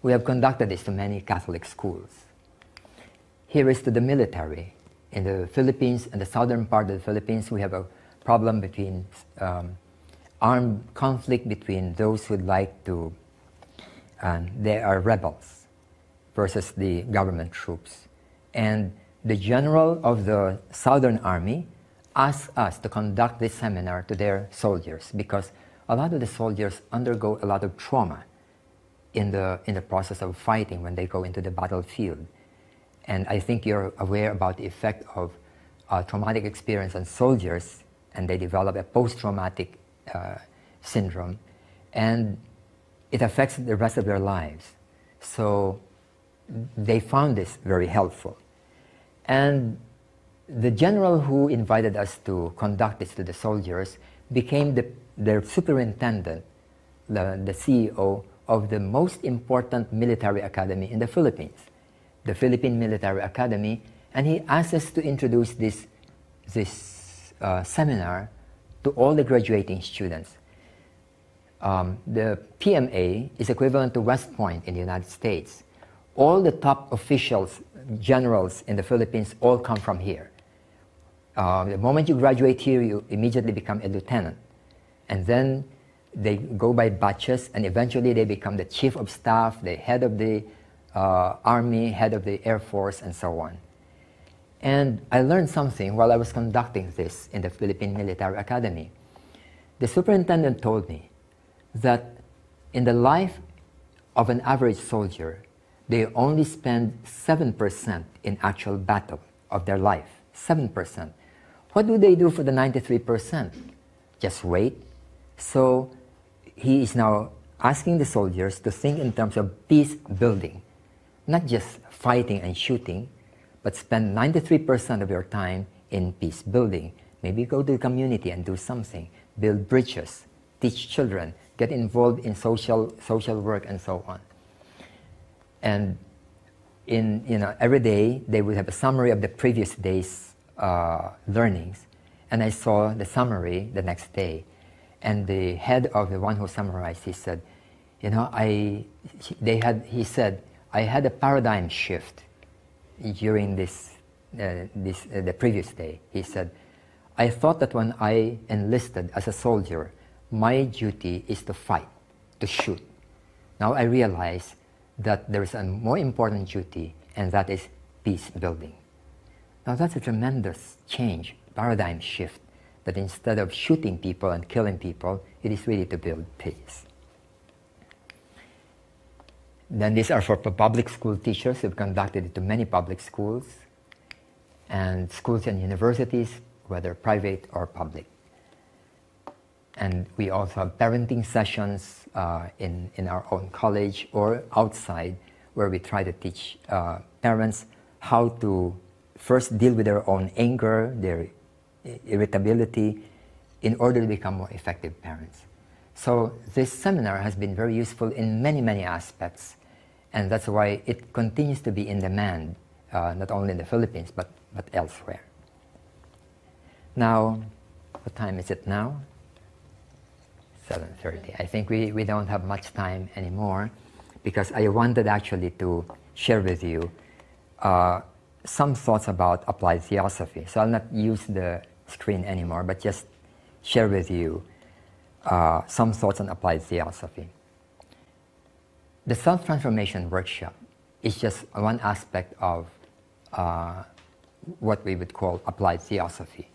we have conducted this to many Catholic schools. Here is to the military. In the Philippines, in the southern part of the Philippines, we have a problem between armed conflict between those who like to, they are rebels, versus the government troops. And the general of the Southern Army asked us to conduct this seminar to their soldiers, because a lot of the soldiers undergo a lot of trauma in the process of fighting when they go into the battlefield. And I think you're aware about the effect of traumatic experience on soldiers, and they develop a post-traumatic syndrome, and it affects the rest of their lives. So they found this very helpful. And the general who invited us to conduct this to the soldiers became their superintendent, the CEO of the most important military academy in the Philippines, the Philippine Military Academy, and he asked us to introduce this seminar to all the graduating students. The PMA is equivalent to West Point in the United States. All the top officials, generals in the Philippines, all come from here. The moment you graduate here, you immediately become a lieutenant. And then they go by batches, and eventually they become the chief of staff, the head of the Army, head of the Air Force, and so on. And I learned something while I was conducting this in the Philippine Military Academy. The superintendent told me that in the life of an average soldier, they only spend 7% in actual battle of their life. 7%. What do they do for the 93%? Just wait. So he is now asking the soldiers to think in terms of peace building, not just fighting and shooting, but spend 93% of your time in peace building. Maybe go to the community and do something, build bridges, teach children, get involved in social work, and so on. And every day they would have a summary of the previous day's learnings, and I saw the summary the next day. And the head of the one who summarized, he said, he said, I had a paradigm shift during the previous day. He said, I thought that when I enlisted as a soldier, my duty is to fight, to shoot. Now I realize that there is a more important duty, and that is peace building. Now that's a tremendous change, paradigm shift, that instead of shooting people and killing people, it is really to build peace. Then these are for public school teachers. We've conducted it to many public schools and schools and universities, whether private or public. And we also have parenting sessions in our own college or outside, where we try to teach parents how to first deal with their own anger, their irritability, in order to become more effective parents. So this seminar has been very useful in many, many aspects, and that's why it continues to be in demand, not only in the Philippines, but elsewhere. Now, what time is it now? 7:30. I think we don't have much time anymore, because I wanted actually to share with you some thoughts about applied theosophy. So I'll not use the screen anymore, but just share with you some thoughts on applied theosophy. The self-transformation workshop is just one aspect of what we would call applied theosophy.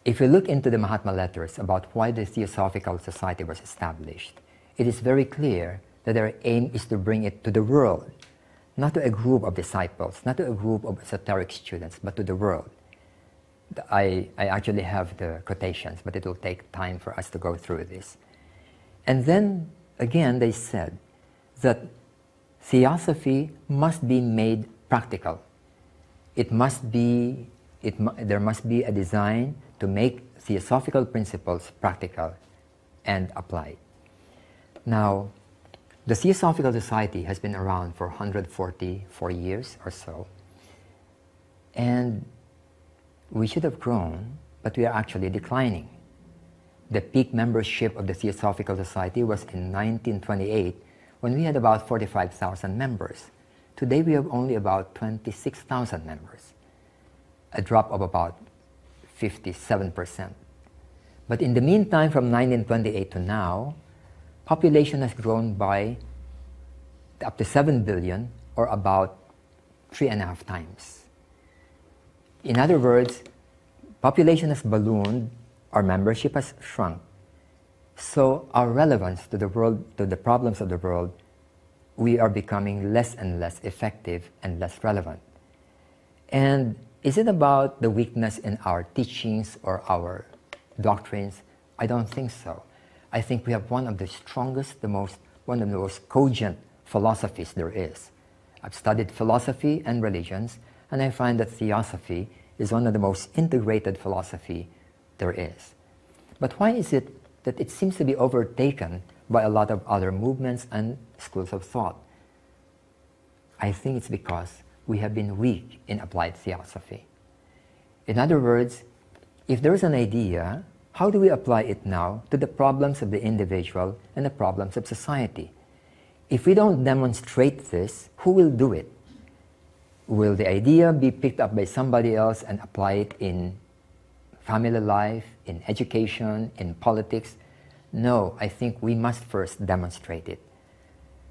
If you look into the Mahatma letters about why the Theosophical Society was established, it is very clear that their aim is to bring it to the world, not to a group of disciples, not to a group of esoteric students, but to the world. I actually have the quotations, but it will take time for us to go through this. And then, again, they said that theosophy must be made practical. There must be a design to make theosophical principles practical and applied. Now, The Theosophical Society has been around for 144 years or so. And we should have grown, but we are actually declining. The peak membership of the Theosophical Society was in 1928, when we had about 45,000 members. Today we have only about 26,000 members, a drop of about 57%. But in the meantime, from 1928 to now, population has grown by up to 7 billion, or about 3.5 times. In other words, population has ballooned, our membership has shrunk. So our relevance to the world, to the problems of the world, we are becoming less and less effective and less relevant. And is it about the weakness in our teachings or our doctrines? I don't think so. I think we have one of the strongest, one of the most cogent philosophies there is. I've studied philosophy and religions, and I find that theosophy is one of the most integrated philosophy there is. But why is it that it seems to be overtaken by a lot of other movements and schools of thought? I think it's because we have been weak in applied theosophy. In other words, if there is an idea, how do we apply it now to the problems of the individual and the problems of society? If we don't demonstrate this, who will do it? Will the idea be picked up by somebody else and apply it in family life, in education, in politics? No, I think we must first demonstrate it.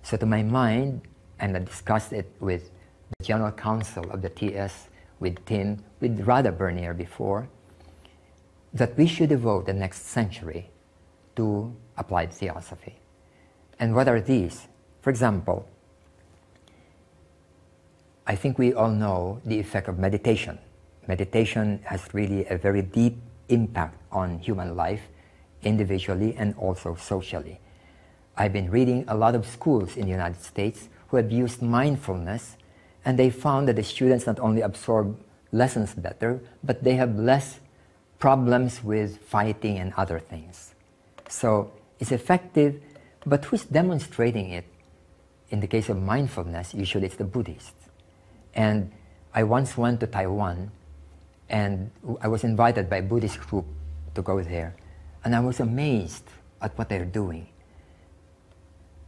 So to my mind, and I discussed it with the General Council of the TS, with Tim, with Radha Bernier before, that we should devote the next century to applied theosophy. And what are these? For example, I think we all know the effect of meditation. Meditation has really a very deep impact on human life, individually and also socially. I've been reading a lot of schools in the United States who have used mindfulness, and they found that the students not only absorb lessons better, but they have less problems with fighting and other things. So it's effective, but who's demonstrating it? In the case of mindfulness, usually it's the Buddhists. And I once went to Taiwan, and I was invited by a Buddhist group to go there, and I was amazed at what they're doing.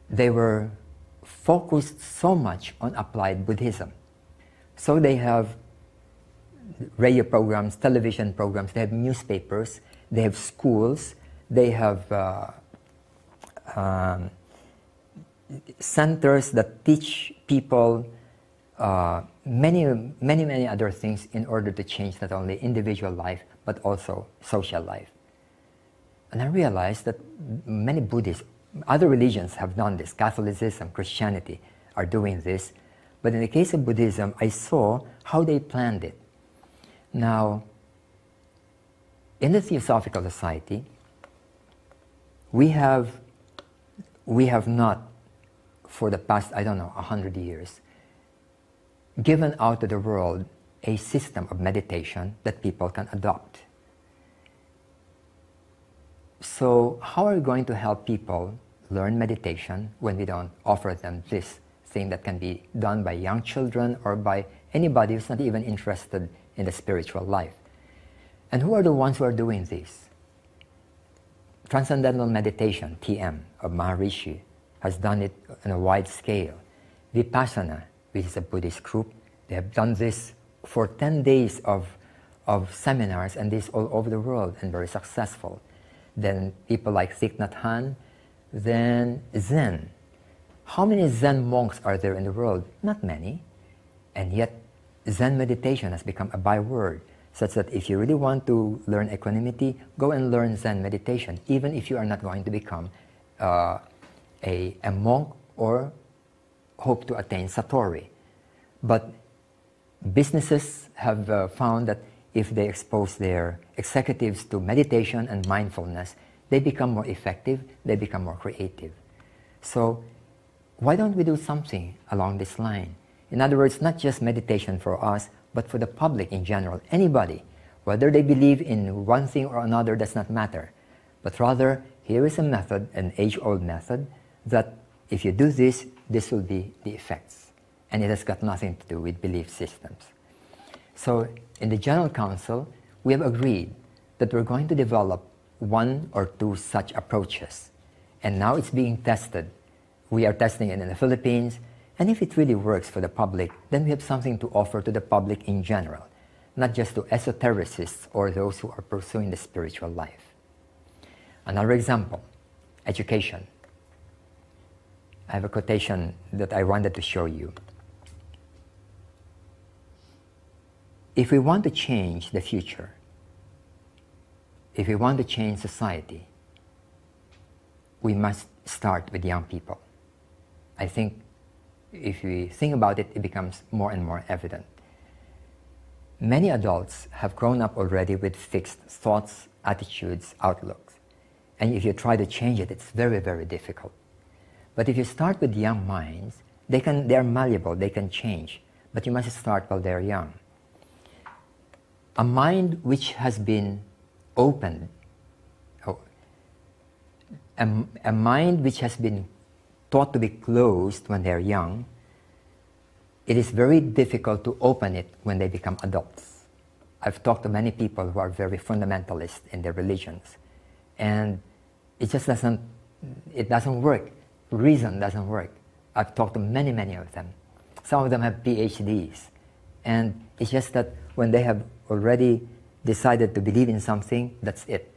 They were focused so much on applied Buddhism. So they have radio programs, television programs, they have newspapers, they have schools, they have centers that teach people many other things in order to change not only individual life but also social life. And I realized that many Buddhists, other religions have done this. Catholicism, Christianity are doing this. But in the case of Buddhism, I saw how they planned it. Now, in the Theosophical Society, we have not, for the past, 100 years, given out to the world a system of meditation that people can adopt. So how are we going to help people learn meditation when we don't offer them this thing that can be done by young children or by anybody who's not even interested in the spiritual life? And who are the ones who are doing this? Transcendental Meditation, TM, of Maharishi, has done it on a wide scale. Vipassana, which is a Buddhist group, they have done this for 10 days of seminars, and this all over the world, and very successful. Then people like Thich Nhat Hanh, then Zen. How many Zen monks are there in the world? Not many. And yet Zen meditation has become a byword, such that if you really want to learn equanimity, go and learn Zen meditation, even if you are not going to become a monk or hope to attain Satori. But businesses have found that if they expose their executives to meditation and mindfulness, they become more effective, they become more creative. So why don't we do something along this line? In other words, not just meditation for us, but for the public in general, anybody, whether they believe in one thing or another does not matter. But rather, here is a method, an age-old method, that if you do this, this will be the effects. And it has got nothing to do with belief systems. So in the General Council, we have agreed that we're going to develop 1 or 2 such approaches. And now it's being tested. We are testing it in the Philippines, and if it really works for the public, then we have something to offer to the public in general, not just to esotericists or those who are pursuing the spiritual life. Another example, education. I have a quotation that I wanted to show you. If we want to change the future, if we want to change society, we must start with young people. I think if we think about it, it becomes more and more evident. Many adults have grown up already with fixed thoughts, attitudes, outlooks. And if you try to change it, it's very, very difficult. But if you start with young minds, they are malleable, they can change. But you must start while they're young. A mind which has been opened, a mind which has been taught to be closed when they're young, it is very difficult to open it when they become adults. I've talked to many people who are very fundamentalist in their religions, and it just doesn't work. Reason doesn't work. I've talked to many, many of them. Some of them have PhDs, and it's just that when they have already decided to believe in something, that's it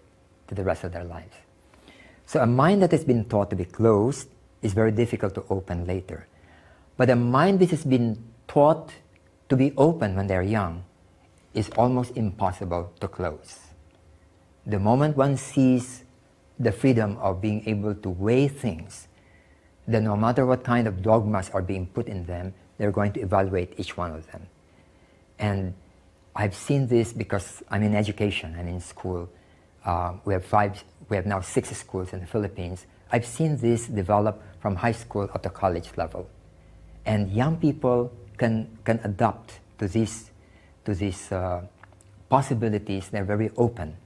to the rest of their lives. So a mind that has been taught to be closed is very difficult to open later. But a mind which has been taught to be open when they're young is almost impossible to close. The moment one sees the freedom of being able to weigh things, then no matter what kind of dogmas are being put in them, they're going to evaluate each one of them. And I've seen this because I'm in education, I'm in school. We have now 6 schools in the Philippines. I've seen this develop from high school up to college level. And young people can adapt to these possibilities. They're very open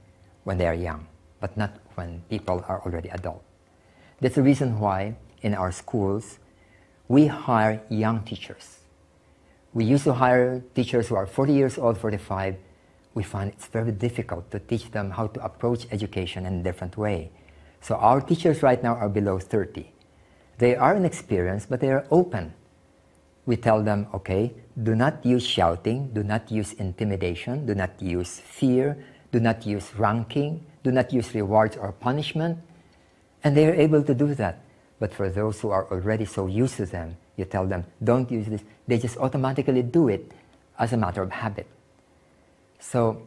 when they are young, but not when people are already adult. That's the reason why in our schools we hire young teachers. We used to hire teachers who are 40 years old, 45. We find it's very difficult to teach them how to approach education in a different way. So our teachers right now are below 30. They are inexperienced, but they are open. We tell them, okay, do not use shouting, do not use intimidation, do not use fear, do not use ranking, do not use rewards or punishment. And they are able to do that. But for those who are already so used to them, you tell them, don't use this. They just automatically do it as a matter of habit. So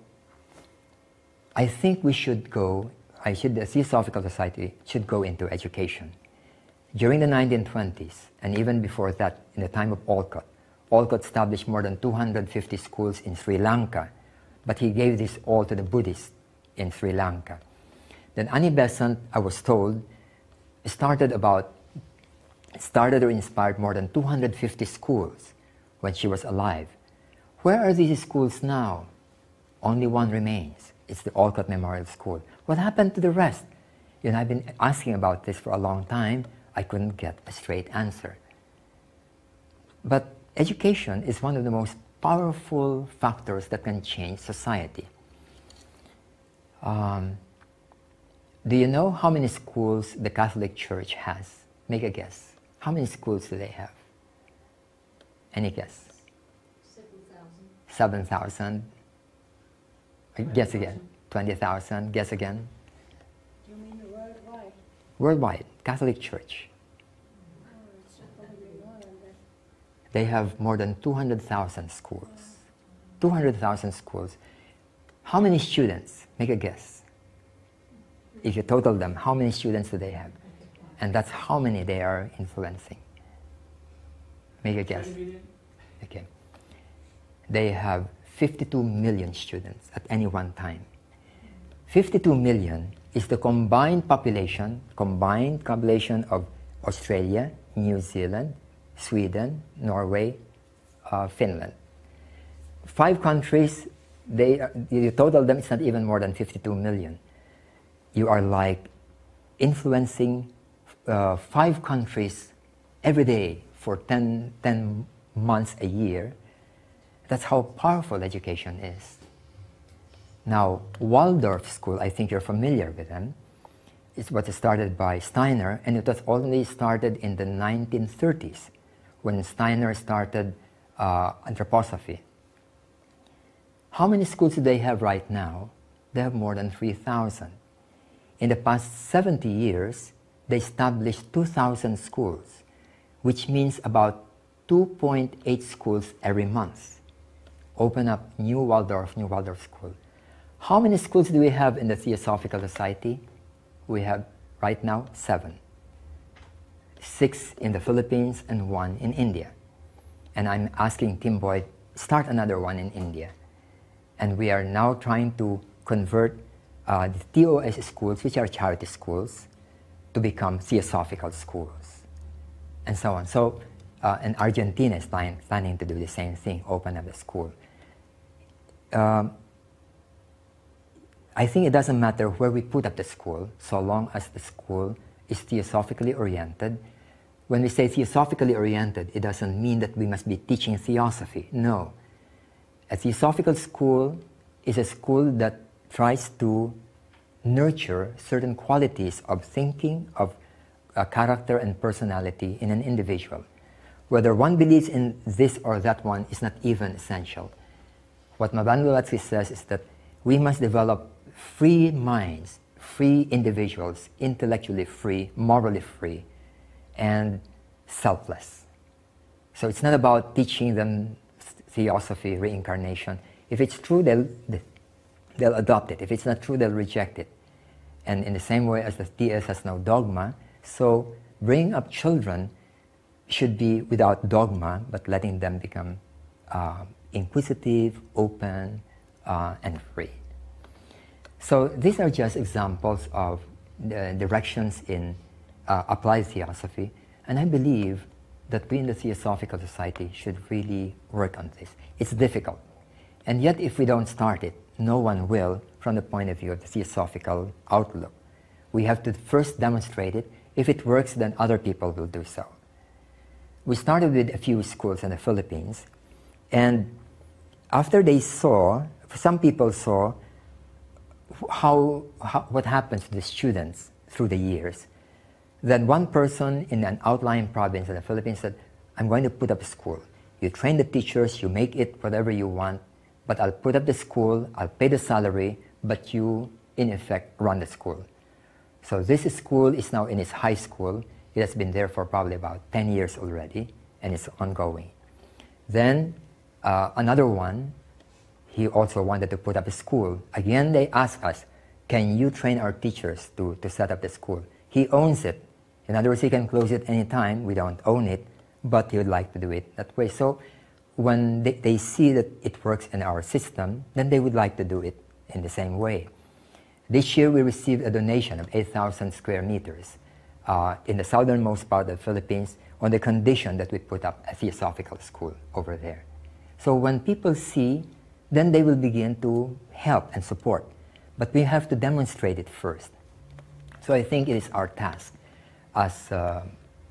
I think we should go, the Theosophical Society should go into education. During the 1920s, and even before that, in the time of Olcott established more than 250 schools in Sri Lanka, but he gave this all to the Buddhists in Sri Lanka. Then Annie Besant, I was told, started or inspired more than 250 schools when she was alive. Where are these schools now? Only one remains. It's the Olcott Memorial School. What happened to the rest? You know, I've been asking about this for a long time. I couldn't get a straight answer. But education is one of the most powerful factors that can change society. Do you know how many schools the Catholic Church has? Make a guess. How many schools do they have? Any guess? 7,000. 7,000. Guess again. 20,000. Guess again. You mean worldwide? Worldwide, Catholic Church. They have more than 200,000 schools. 200,000 schools. How many students? Make a guess. If you total them, how many students do they have? And that's how many they are influencing. Make a guess. Okay. They have 52 million students at any one time. 52 million is the combined population of Australia, New Zealand, Sweden, Norway, Finland. 5 countries, you total them, it's not even more than 52 million. You are like influencing 5 countries every day for 10 months a year, that's how powerful education is. Now, Waldorf School, I think you're familiar with them. It's what started by Steiner, and it was only started in the 1930s when Steiner started anthroposophy. How many schools do they have right now? They have more than 3,000. In the past 70 years, they established 2,000 schools, which means about 2.8 schools every month. Open up new Waldorf school. How many schools do we have in the Theosophical Society? We have right now 7. 6 in the Philippines and 1 in India. And I'm asking Tim Boyd, start another one in India. And we are now trying to convert the TOS schools, which are charity schools, to become Theosophical schools, and so on. So, and Argentina is planning to do the same thing, open up the school. I think it doesn't matter where we put up the school, so long as the school is theosophically oriented. When we say theosophically oriented, it doesn't mean that we must be teaching theosophy. No. A theosophical school is a school that tries to nurture certain qualities of thinking, of character and personality in an individual. Whether one believes in this or that one is not even essential. What Maban Blavatsky says is that we must develop free minds, free individuals, intellectually free, morally free, and selfless. So it's not about teaching them theosophy, reincarnation. If it's true, they'll adopt it. If it's not true, they'll reject it. And in the same way as the TS has no dogma, so bringing up children should be without dogma, but letting them become inquisitive, open, and free. So these are just examples of the directions in applied theosophy, and I believe that we in the Theosophical Society should really work on this. It's difficult, and yet if we don't start it, no one will from the point of view of the theosophical outlook. We have to first demonstrate it. If it works, then other people will do so. We started with a few schools in the Philippines, and after they saw, some people saw what happens to the students through the years, then one person in an outlying province in the Philippines said, I'm going to put up a school. You train the teachers, you make it whatever you want, but I'll put up the school, I'll pay the salary, but you, in effect, run the school. So this school is now in its high school. It has been there for probably about 10 years already, and it's ongoing. Then another one, he also wanted to put up a school. Again, they asked us, can you train our teachers to set up the school? He owns it. In other words, he can close it anytime. We don't own it, but he would like to do it that way. So when they see that it works in our system, then they would like to do it in the same way. This year we received a donation of 8,000 square meters in the southernmost part of the Philippines on the condition that we put up a theosophical school over there. So when people see, then they will begin to help and support. But we have to demonstrate it first. So I think it is our task as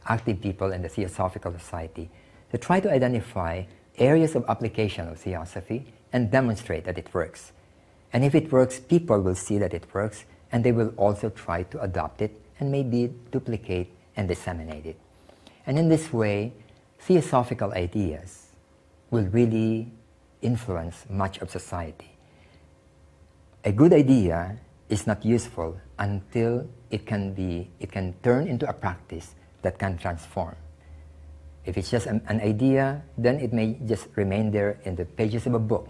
active people in the Theosophical Society to try to identify areas of application of theosophy and demonstrate that it works. And if it works, people will see that it works, and they will also try to adopt it and maybe duplicate and disseminate it. And in this way, theosophical ideas will really influence much of society. A good idea is not useful until it can turn into a practice that can transform. If it's just an idea, then it may just remain there in the pages of a book,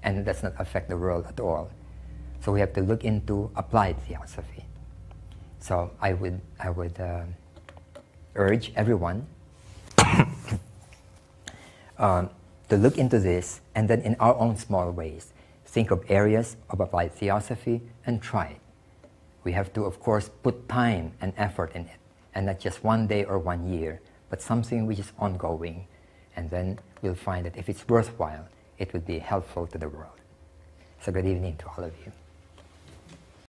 and it does not affect the world at all. So we have to look into applied theosophy. So I would urge everyone to look into this, and then in our own small ways, think of areas of applied theosophy and try it. We have to, of course, put time and effort in it, and not just one day or 1 year, but something which is ongoing, and then we'll find that if it's worthwhile, it would be helpful to the world. So good evening to all of you.